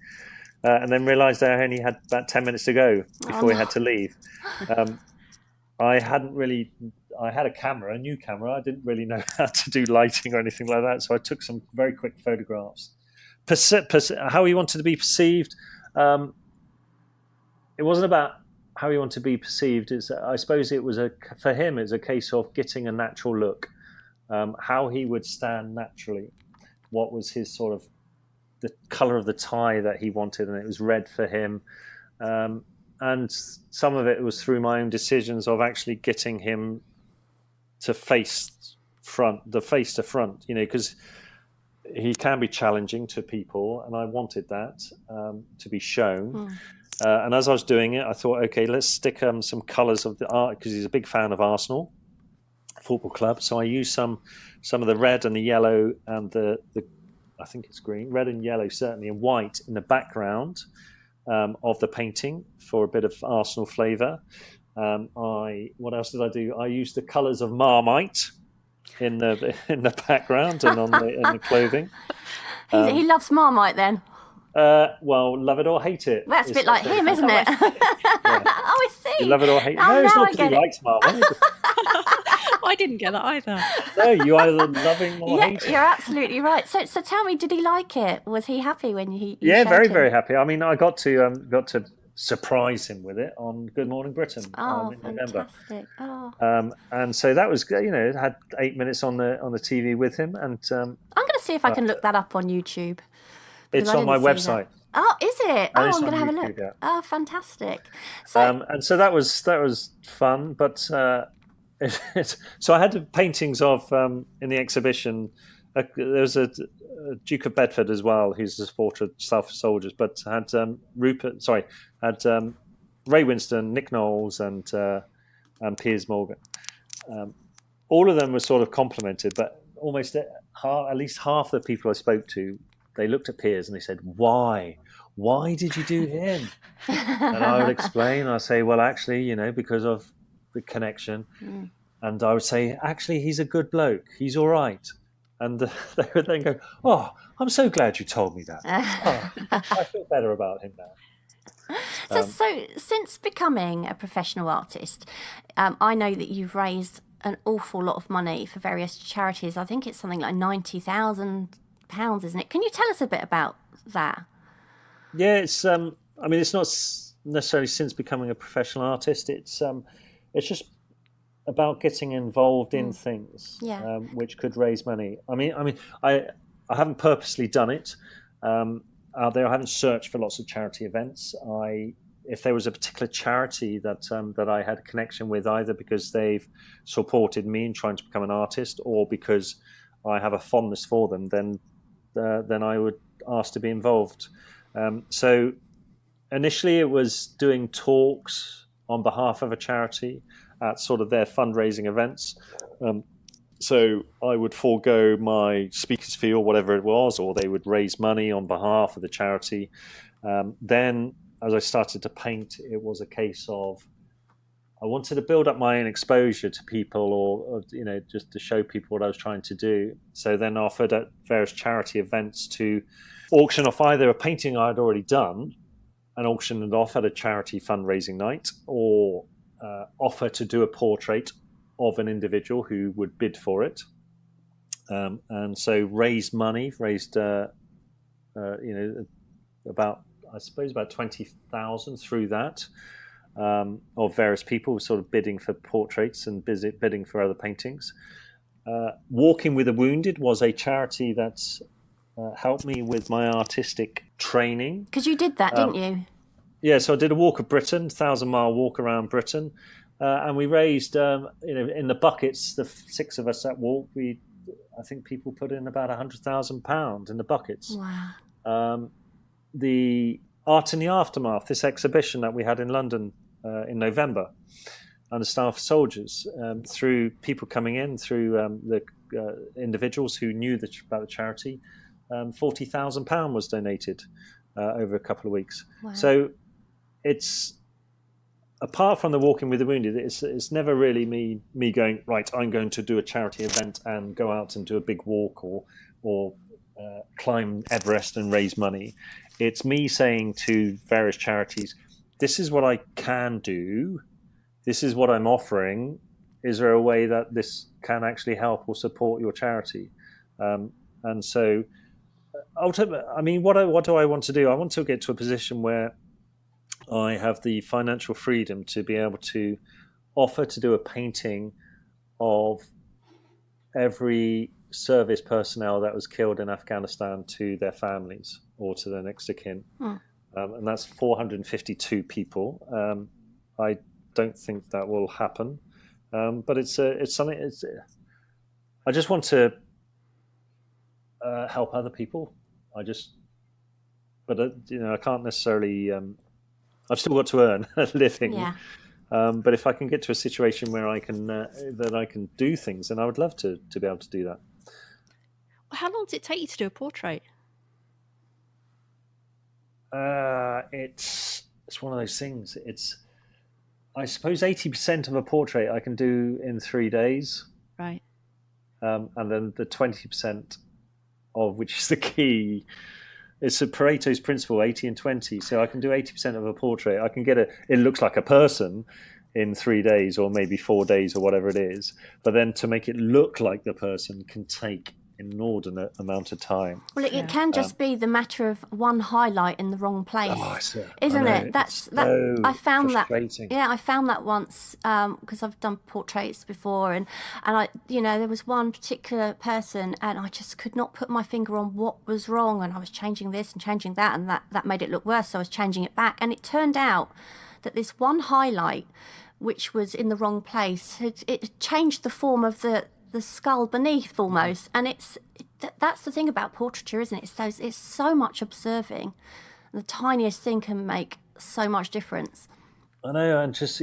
C: and then realised I only had about 10 minutes to go before we had to leave. I had a camera, a new camera. I didn't really know how to do lighting or anything like that, so I took some very quick photographs. How he wanted to be perceived, it wasn't about how he wanted to be perceived. I suppose it was for him, it's a case of getting a natural look. How he would stand naturally, what was his sort of the colour of the tie that he wanted, and it was red for him. And some of it was through my own decisions of actually getting him to face the face to front, because he can be challenging to people, and I wanted that to be shown. And as I was doing it, I thought, okay, let's stick some colours of the art, because he's a big fan of Arsenal Football Club. So I used some of the red and the yellow and the I think it's green, red and yellow certainly, and white in the background of the painting for a bit of Arsenal flavour. What else did I do? I used the colours of Marmite in the background and in the clothing.
A: He loves Marmite then.
C: Well, love it or hate it.
A: That's a bit like him, isn't it?
C: Yeah.
A: Oh, I see.
C: You love it or hate it.
A: Oh,
C: No, it's
A: now
C: not
A: I
C: because
A: get
C: he
A: it.
C: likes Marmite.
B: I didn't get that either.
C: No, you either loving or
A: Yeah,
C: hating.
A: you're absolutely right. So tell me, did he like it? Was he happy when you
C: Yeah,
A: showed
C: very,
A: him?
C: very happy. I mean, I got to surprise him with it on Good Morning Britain
A: Oh,
C: in November.
A: fantastic! Oh,
C: And so that was, it had 8 minutes on the TV with him, and
A: I'm going to see if I can look that up on YouTube. because
C: it's
A: I
C: on my
A: didn't see that.
C: website.
A: Oh, is it?
C: And
A: Oh,
C: it's
A: I'm
C: on
A: going to have a
C: YouTube,
A: look.
C: yeah.
A: Oh, fantastic! So,
C: And so that was fun, but so I had paintings of in the exhibition. There was a Duke of Bedford as well, who's a supporter of Salford Soldiers, but had Ray Winston, Nick Knowles, and Piers Morgan. All of them were sort of complimented, but almost at least half the people I spoke to, they looked at Piers and they said, "Why? Why did you do him?" And I would explain. I'd say, "Well, actually, because of the connection." And I would say, "Actually, he's a good bloke. He's all right." And they would then go, "Oh, I'm so glad you told me that. Oh, I feel better about him now."
A: So since becoming a professional artist, I know that you've raised an awful lot of money for various charities. I think it's something like £90,000, isn't it? Can you tell us a bit about that?
C: Yeah, it's. I mean, it's not necessarily since becoming a professional artist. It's just about getting involved in things,
A: Yeah.
C: which could raise money. I haven't purposely done it. Out there, I haven't searched for lots of charity events. If there was a particular charity that I had a connection with, either because they've supported me in trying to become an artist, or because I have a fondness for them, then I would ask to be involved. So initially, it was doing talks on behalf of a charity at sort of their fundraising events. So I would forego my speaker's fee or whatever it was, or they would raise money on behalf of the charity. Then, as I started to paint, it was a case of I wanted to build up my own exposure to people, or just to show people what I was trying to do. So then offered at various charity events to auction off either a painting I'd already done and auction it off at a charity fundraising night, or offer to do a portrait of an individual who would bid for it, and so raised about, I suppose, about 20,000 through that, of various people sort of bidding for portraits and bidding for other paintings. Walking with the Wounded was a charity that helped me with my artistic training.
A: Because you did that, didn't you?
C: Yeah, so I did a walk of Britain, 1,000-mile walk around Britain, and we raised, in the buckets, the 6 of us that walked, I think people put in about £100,000 in the buckets.
A: Wow.
C: The Art in the Aftermath, this exhibition that we had in London in November, under Staff Soldiers, through people coming in, through the individuals who knew about the charity, £40,000 was donated over a couple of weeks.
A: Wow.
C: So it's, apart from the Walking with the Wounded, it's never really me going, right, I'm going to do a charity event and go out and do a big walk or climb Everest and raise money. It's me saying to various charities, this is what I can do. This is what I'm offering. Is there a way that this can actually help or support your charity? And so, ultimately, I mean, what do I want to do? I want to get to a position where I have the financial freedom to be able to offer to do a painting of every service personnel that was killed in Afghanistan to their families or to their next of kin. And that's 452 people. I don't think that will happen, but it's something. I just want to help other people. But I can't necessarily. I've still got to earn a living.
A: Yeah.
C: But if I can get to a situation where I can do things, then I would love to be able to do that.
B: How long does it take you to do a portrait?
C: It's one of those things. I suppose 80% of a portrait I can do in 3 days,
B: Right.
C: and then the 20% of which is the key. It's a Pareto's principle, 80 and 20. So I can do 80% of a portrait. I can get it looks like a person in 3 days or maybe 4 days or whatever it is. But then to make it look like the person can take inordinate amount of time.
A: Well, it can just be the matter of one highlight in the wrong place, isn't it? I found that. Yeah, I found that once because I've done portraits before, and I, there was one particular person, and I just could not put my finger on what was wrong, and I was changing this and changing that, and that made it look worse. So I was changing it back, and it turned out that this one highlight, which was in the wrong place, it changed the form of the skull beneath almost, and that's the thing about portraiture, isn't it? It's so much observing. The tiniest thing can make so much difference.
C: I know, and just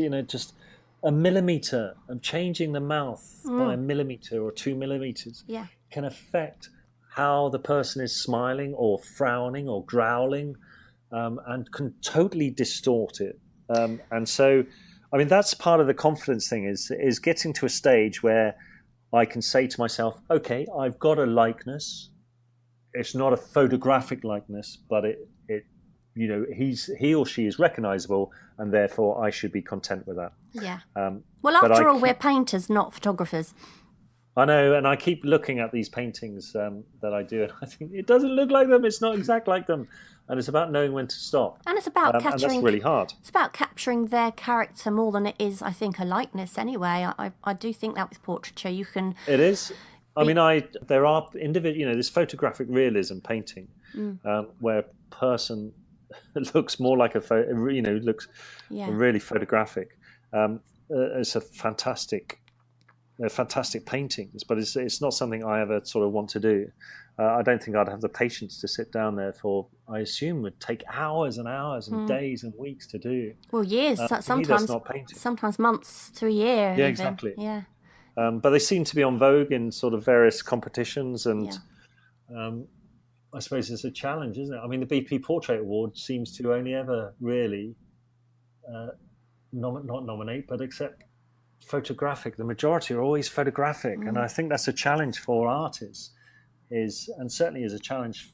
C: a millimeter of changing the mouth by a millimeter or 2 millimeters can affect how the person is smiling or frowning or growling, and can totally distort it. And so, I mean, that's part of the confidence thing is getting to a stage where I can say to myself, okay, I've got a likeness. It's not a photographic likeness, but he or she is recognizable, and therefore I should be content with that.
A: Yeah. Well, after all, we're painters, not photographers.
C: I know, and I keep looking at these paintings that I do, and I think it doesn't look like them. It's not exact like them. And it's about knowing when to stop.
A: And it's about capturing.
C: And that's really hard.
A: It's about capturing their character more than it is, I think, a likeness. Anyway, I do think that with portraiture, you can.
C: It is. I mean, there are individual. This photographic realism painting, where a person looks more like looks really photographic. It's a fantastic paintings, but it's not something I ever sort of want to do. I don't think I'd have the patience to sit down there for, I assume, would take hours and hours and days and weeks to do.
A: Well, years, sometimes months to a year.
C: Yeah,
A: even.
C: Exactly.
A: Yeah.
C: But they seem to be on vogue in sort of various competitions, and I suppose it's a challenge, isn't it? I mean, the BP Portrait Award seems to only ever really not nominate, but accept photographic. The majority are always photographic, and I think that's a challenge for artists. And certainly is a challenge,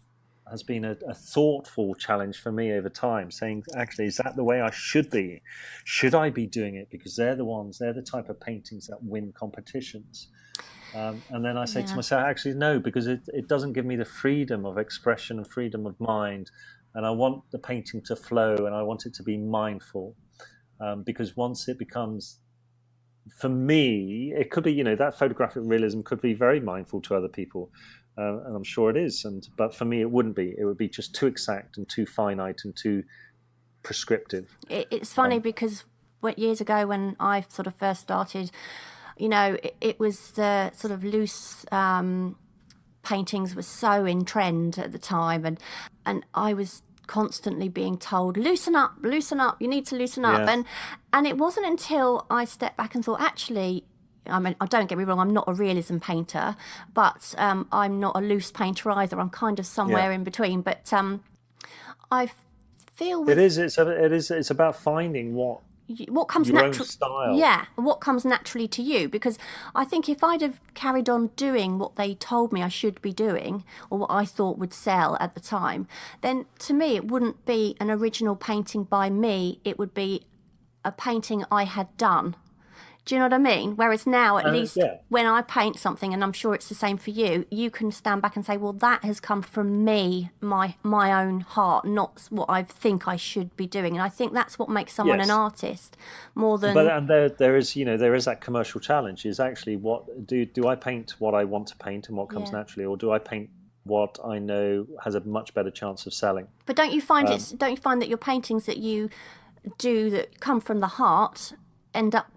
C: has been a thoughtful challenge for me over time, saying, actually, is that the way I should be? Should I be doing it? Because they're the type of paintings that win competitions. And then I say to myself, actually, no, because it doesn't give me the freedom of expression and freedom of mind. And I want the painting to flow, and I want it to be mindful. Because once it becomes, for me, it could be, that photographic realism could be very mindful to other people. And I'm sure it is. But for me, it wouldn't be. It would be just too exact and too finite and too prescriptive.
A: It's funny because years ago when I sort of first started, it was the sort of loose paintings were so in trend at the time. And I was constantly being told, loosen up, you need to loosen up. And it wasn't until I stepped back and thought, actually, I mean, don't get me wrong, I'm not a realism painter, but I'm not a loose painter either. I'm kind of somewhere in between. But I feel
C: it's about finding what
A: comes
C: your
A: natural
C: own style.
A: Yeah, what comes naturally to you. Because I think if I'd have carried on doing what they told me I should be doing, or what I thought would sell at the time, then to me it wouldn't be an original painting by me. It would be a painting I had done. Do you know what I mean? Whereas now, at least when I paint something, and I'm sure it's the same for you, you can stand back and say, well, that has come from me, my own heart, not what I think I should be doing. And I think that's what makes someone an artist more than...
C: But there is that commercial challenge, is actually what do I paint what I want to paint and what comes naturally, or do I paint what I know has a much better chance of selling?
A: But don't you find that your paintings that you do that come from the heart end up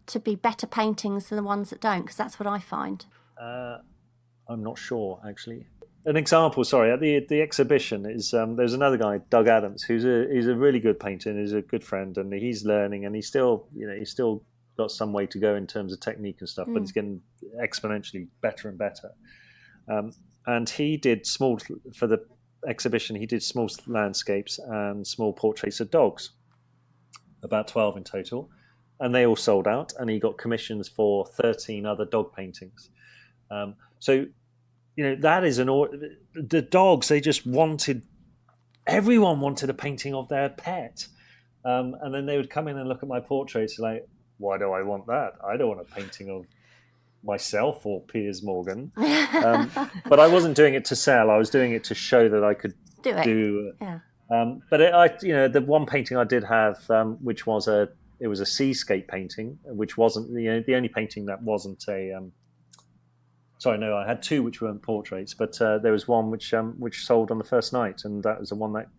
A: to be better paintings than the ones that don't? Because that's what I find.
C: I'm not sure, actually. An example, sorry, at the exhibition is there's another guy, Doug Adams, he's a really good painter and he's a good friend, and he's learning, and he's still got some way to go in terms of technique and stuff, but he's getting exponentially better and better. And he did for the exhibition. He did small landscapes and small portraits of dogs, about 12 in total, and they all sold out. And he got commissions for 13 other dog paintings. So, that is the dogs. They just everyone wanted a painting of their pet, and then they would come in and look at my portraits like, why do I want that? I don't want a painting of myself or Piers Morgan. But I wasn't doing it to sell. I was doing it to show that I could do.
A: Yeah.
C: But the one painting I did have, which was a seascape painting, which wasn't the only painting that wasn't a. Sorry, no, I had two which weren't portraits, but there was one which sold on the first night, and that was the one that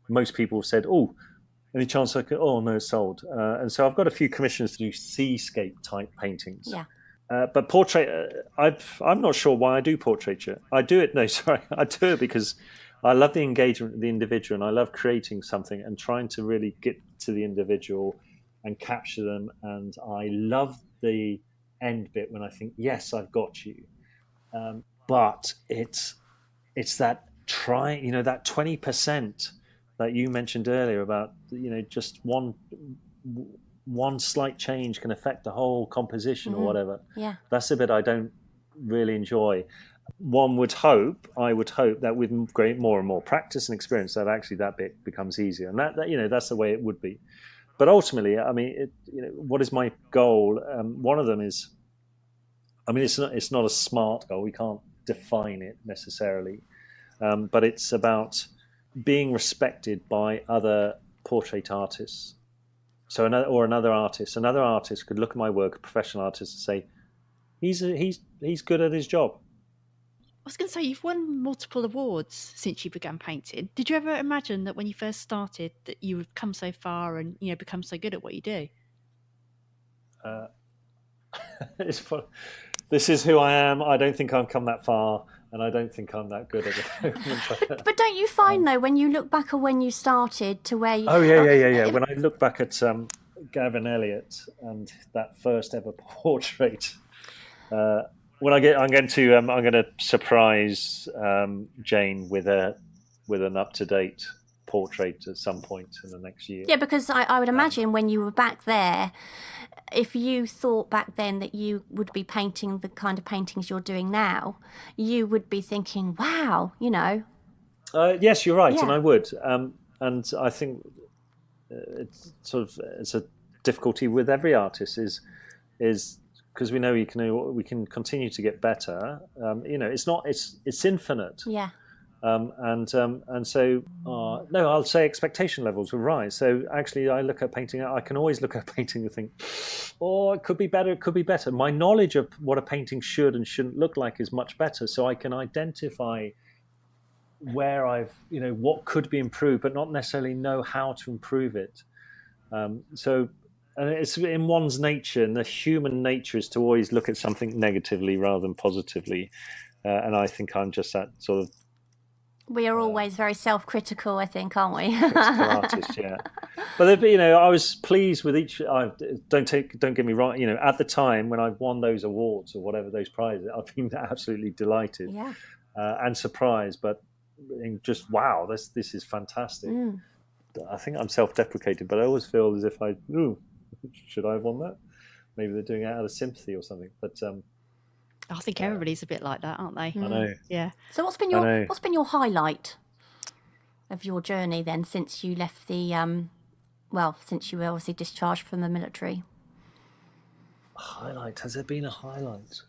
C: most people said, "Oh, any chance I could?" Oh no, it's sold. And so I've got a few commissions to do seascape type paintings.
A: Yeah.
C: But portrait, I'm not sure why I do portraiture. I do it because I love the engagement of the individual, and I love creating something and trying to really get to the individual and capture them. And I love the end bit when I think, yes, I've got you. But it's that that 20% that you mentioned earlier about, just one slight change can affect the whole composition or whatever.
A: Yeah.
C: That's the bit I don't really enjoy. I would hope that with more and more practice and experience, that actually that bit becomes easier, and that that's the way it would be. But ultimately, I mean, what is my goal? One of them is, I mean, it's not a smart goal. We can't define it necessarily, but it's about being respected by other portrait artists. So another artist could look at my work, a professional artist, and say, he's good at his job.
B: I was going to say, you've won multiple awards since you began painting. Did you ever imagine that when you first started that you would come so far and become so good at what you do?
C: This is who I am. I don't think I've come that far, and I don't think I'm that good at it.
A: But don't you find though, when you look back at when you started to where you...
C: Oh yeah. When I look back at Gavin Elliott and that first ever portrait. I'm going to surprise Jane with an up-to-date portrait at some point in the next year.
A: Yeah, because I would imagine when you were back there, if you thought back then that you would be painting the kind of paintings you're doing now, you would be thinking, wow,
C: Yes, you're right,
A: Yeah.
C: and I would. And I think it's a difficulty with every artist is because we know we can continue to get better. It's infinite.
A: Yeah.
C: And so no, I'll say expectation levels will rise. So actually, I look at painting. I can always look at a painting and think, oh, it could be better. It could be better. My knowledge of what a painting should and shouldn't look like is much better. So I can identify where what could be improved, but not necessarily know how to improve it. And it's in one's nature, and the human nature is to always look at something negatively rather than positively. And I think I'm just that sort of.
A: We are always very self-critical, I think, aren't we?
C: Critical artist, yeah. But I was pleased with each. Don't get me wrong. At the time when I won those awards or whatever those prizes, I've been absolutely delighted,
A: Yeah.
C: And surprised. But just wow, this is fantastic. I think I'm self-deprecating, but I always feel as if should I have won that? Maybe they're doing it out of sympathy or something. But
B: I think everybody's a bit like that, aren't they?
C: I know.
B: Yeah.
A: So what's been your highlight of your journey then since you left the since you were obviously discharged from the military?
C: Highlight? Has there been a highlight?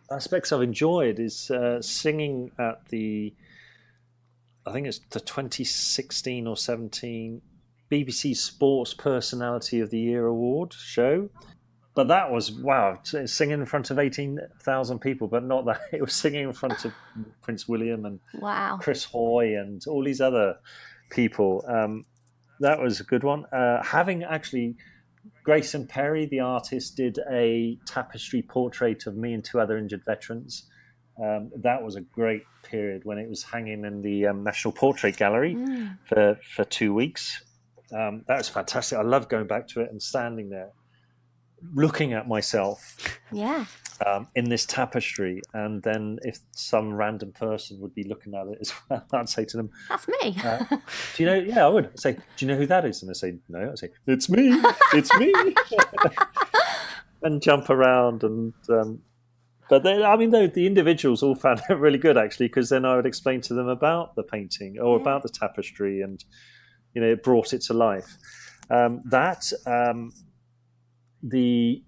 C: Aspects I've enjoyed is singing at I think it's the 2016 or 17 BBC Sports Personality of the Year Award show. But that was, wow, singing in front of 18,000 people, but not that. It was singing in front of Prince William and
A: Wow.
C: Chris Hoy and all these other people. That was a good one. Having actually Grayson Perry, the artist, did a tapestry portrait of me and 2 other injured veterans. That was a great period when it was hanging in the National Portrait Gallery for 2 weeks. That was fantastic. I love going back to it and standing there, looking at myself in this tapestry. And then if some random person would be looking at it as well, I'd say to them,
A: "That's me."
C: Do you know? Yeah, I would. I'd say, "Do you know who that is?" And they say, "No." I'd say, "It's me. It's me." And jump around. And but the individuals all found it really good, actually, because then I would explain to them about the painting or about the tapestry, and it brought it to life. The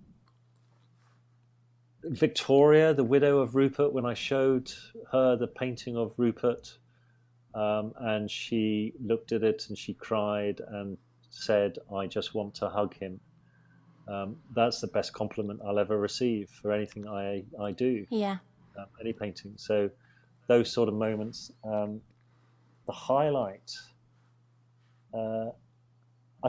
C: Victoria, the widow of Rupert, when I showed her the painting of Rupert, and she looked at it and she cried and said, "I just want to hug him." That's the best compliment I'll ever receive for anything I do.
A: Yeah.
C: Any painting. So those sort of moments, the highlight. I'll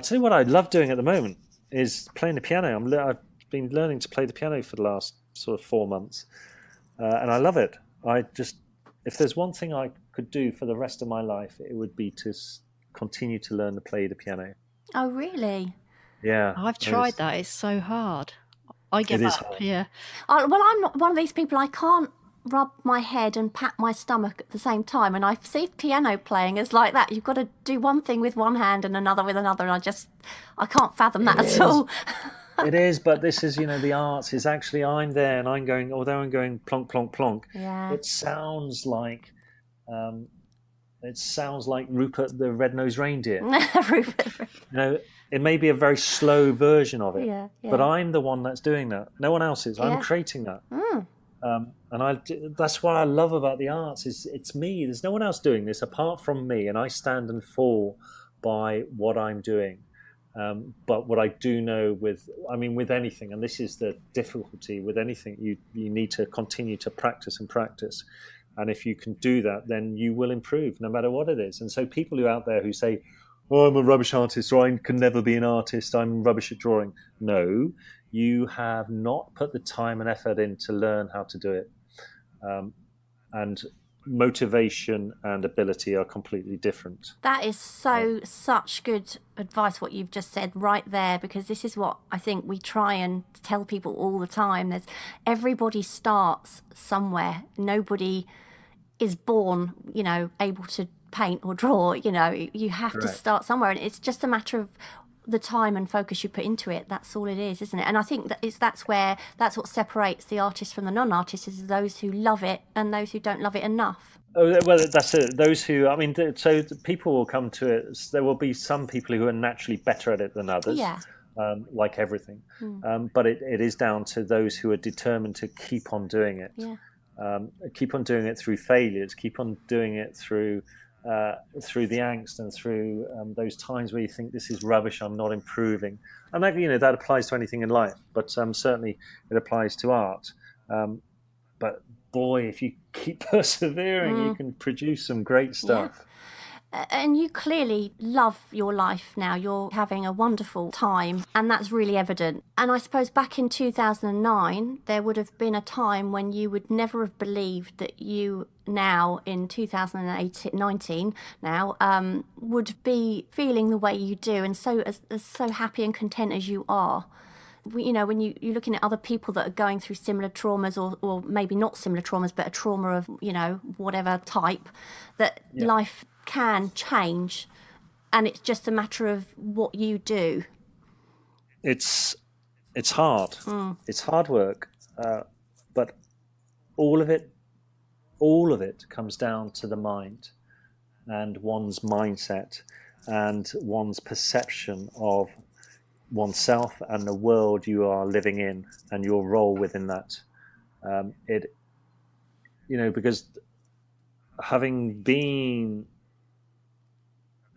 C: tell you what I love doing at the moment is playing the piano. I've been learning to play the piano for the last sort of 4 months, and I love it. If there's one thing I could do for the rest of my life, it would be to continue to learn to play the piano.
A: Oh, really?
C: Yeah.
B: I've tried that. It's so hard. I give
C: It is
B: up.
C: hard.
B: Yeah.
A: Well, I'm not one of these people. I can't rub my head and pat my stomach at the same time. And I see piano playing as like that. You've got to do one thing with one hand and another with another. And I can't fathom that at all.
C: It is, but this is, the arts is actually, I'm there and I'm going, although I'm going plonk, plonk, plonk.
A: Yeah.
C: It sounds like Rupert the Red-Nosed Reindeer.
A: Rupert.
C: It may be a very slow version of it,
A: Yeah.
C: but I'm the one that's doing that. No one else is. I'm creating that. And that's what I love about the arts is it's me. There's no one else doing this apart from me, and I stand and fall by what I'm doing. But what I do know with anything, and this is the difficulty with anything, you need to continue to practice and practice. And if you can do that, then you will improve no matter what it is. And so people who out there who say, "Oh, I'm a rubbish artist," or "I can never be an artist, I'm rubbish at drawing." No, you have not put the time and effort in to learn how to do it. And motivation and ability are completely different.
A: That is such good advice, what you've just said right there, because this is what I think we try and tell people all the time. Everybody starts somewhere. Nobody is born, able to paint or draw. You have to start somewhere, and it's just a matter of the time and focus you put into it. That's all it is, isn't it? And I think that's what separates the artist from the non-artist, is those who love it and those who don't love it enough.
C: Oh, well, that's it. Those who, so people will come to it. There will be some people who are naturally better at it than others, like everything. But it is down to those who are determined to keep on doing it. Keep on doing it through failures, keep on doing it through the angst and through those times where you think this is rubbish, I'm not improving. And that applies to anything in life, but certainly it applies to art. But boy, if you keep persevering, you can produce some great stuff.
A: And you clearly love your life now. You're having a wonderful time, and that's really evident. And I suppose back in 2009, there would have been a time when you would never have believed that you now, in 2019 now, would be feeling the way you do, and so happy and content as you are. When you're looking at other people that are going through similar traumas, or maybe not similar traumas, but a trauma of, whatever type, that life can change, and it's just a matter of what you do.
C: It's hard. It's hard work, but all of it comes down to the mind and one's mindset and one's perception of oneself and the world you are living in and your role within that. Because having been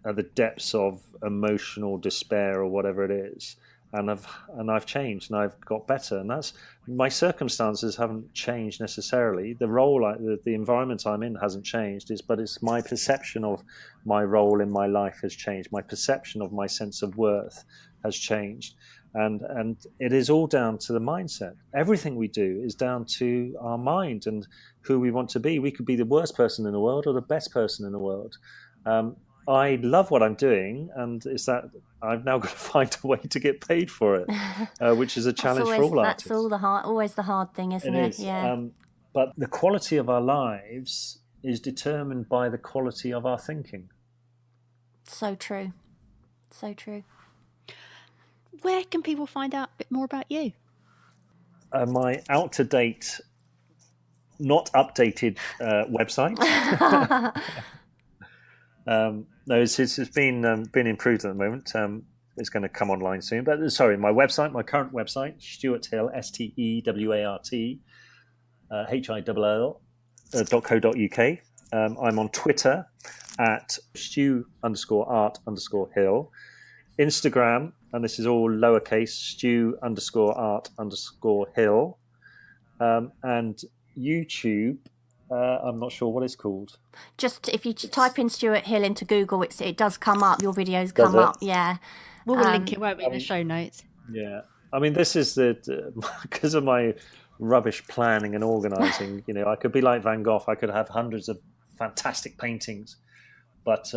C: at the depths of emotional despair or whatever it is, and I've changed and I've got better, and that's my circumstances haven't changed necessarily. The role, the environment I'm in hasn't changed, but it's my perception of my role in my life has changed. My perception of my sense of worth has changed, and it is all down to the mindset. Everything we do is down to our mind and who we want to be. We could be the worst person in the world or the best person in the world. I love what I'm doing, and it's that I've now got to find a way to get paid for it, which is a challenge for all artists.
A: That's always the hard thing, isn't it?
C: It is.
A: Yeah.
C: But the quality of our lives is determined by the quality of our thinking.
A: So true. So true.
B: Where can people find out a bit more about you?
C: My out-to-date, not updated website. No, it's been improved at the moment. It's going to come online soon. But sorry, my website, my current website, Stewart Hil, Stewart, hill.co.uk. I'm on Twitter at Stew_art_Hill. Instagram, and this is all lowercase, Stew_art_Hill. And YouTube, I'm not sure what it's called.
A: Just if you type in Stewart Hil into Google, it does come up. Your videos come up. Yeah.
B: We'll link it, won't we, in the show notes?
C: Yeah. I mean, this is because of my rubbish planning and organising. I could be like Van Gogh. I could have hundreds of fantastic paintings, but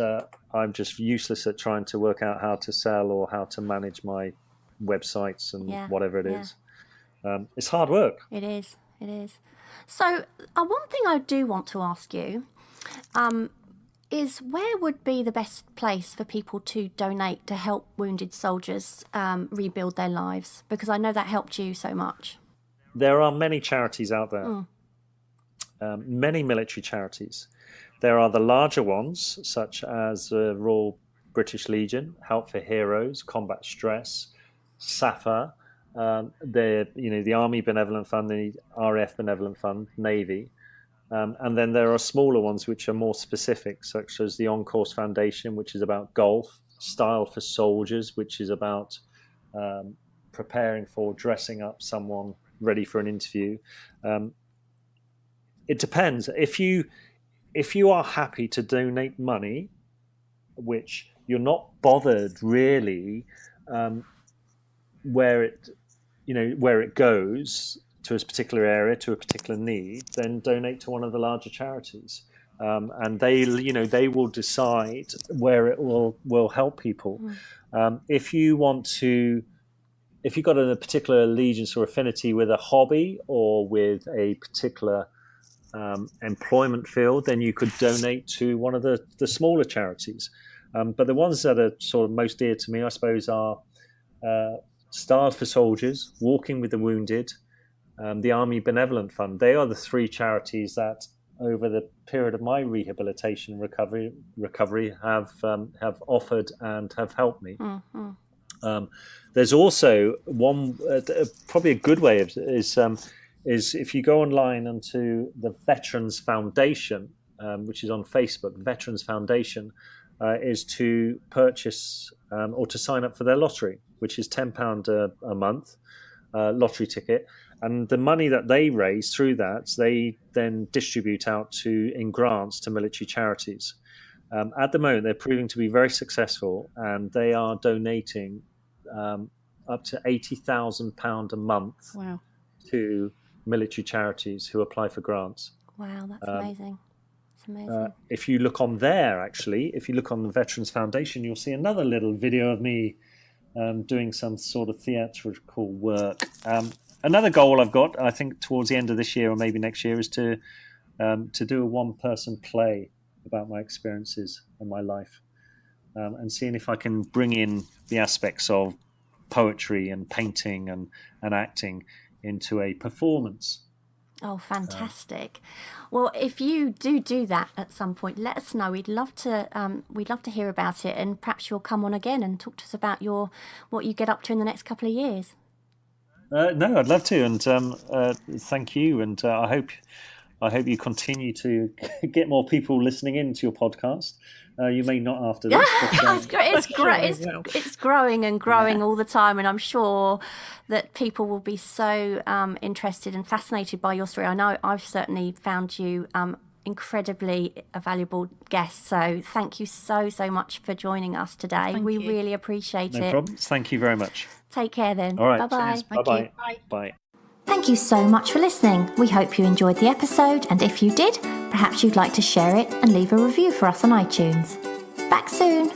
C: I'm just useless at trying to work out how to sell or how to manage my websites and whatever it is. It's hard work.
A: It is. It is. So one thing I do want to ask you is where would be the best place for people to donate to help wounded soldiers rebuild their lives? Because I know that helped you so much.
C: There are many charities out there, many military charities. There are the larger ones, such as the Royal British Legion, Help for Heroes, Combat Stress, SAFA, the Army Benevolent Fund, the RAF Benevolent Fund, Navy. And then there are smaller ones which are more specific, such as the On-Course Foundation, which is about golf, Style for Soldiers, which is about preparing for dressing up someone ready for an interview. It depends. If you are happy to donate money, which you're not bothered really where it goes to a particular area, to a particular need, then donate to one of the larger charities, and they will decide where it will help people. If you've got a particular allegiance or affinity with a hobby or with a particular employment field, then you could donate to one of the smaller charities. But the ones that are sort of most dear to me, I suppose, are Style for Soldiers, Walking with the Wounded, the Army Benevolent Fund. They are the three charities that, over the period of my rehabilitation and recovery, have offered and have helped me. There's also one, probably a good way is if you go online onto the Veterans Foundation, which is on Facebook. Veterans Foundation is to purchase or to sign up for their lottery, which is £10 a month lottery ticket. And the money that they raise through that, they then distribute out in grants to military charities. At the moment, they're proving to be very successful, and they are donating up to £80,000 a month to military charities who apply for grants.
A: Wow, that's amazing. It's amazing.
C: If you look on there, if you look on the Veterans Foundation, you'll see another little video of me doing some sort of theatrical work. Another goal I've got, I think, towards the end of this year or maybe next year, is to do a one-person play about my experiences in my life, and seeing if I can bring in the aspects of poetry and painting and acting into a performance.
A: Oh, fantastic! Well, if you do that at some point, let us know. We'd love to hear about it, and perhaps you'll come on again and talk to us about what you get up to in the next couple of years.
C: No, I'd love to, and thank you, and I hope you continue to get more people listening into your podcast. You may not after this. But,
A: it's growing and growing all the time, and I'm sure that people will be so interested and fascinated by your story. I know I've certainly found you incredibly valuable guest. So thank you so much for joining us today.
B: Thank
A: We
B: you.
A: really appreciate
C: No
A: it.
C: problems. Thank you very much.
A: Take care then.
C: All right.
A: Bye-bye.
C: Cheers.
B: Thank
C: Bye-bye.
B: you. Bye.
C: Bye.
A: Thank you so much for listening. We hope you enjoyed the episode, and if you did, perhaps you'd like to share it and leave a review for us on iTunes. Back soon.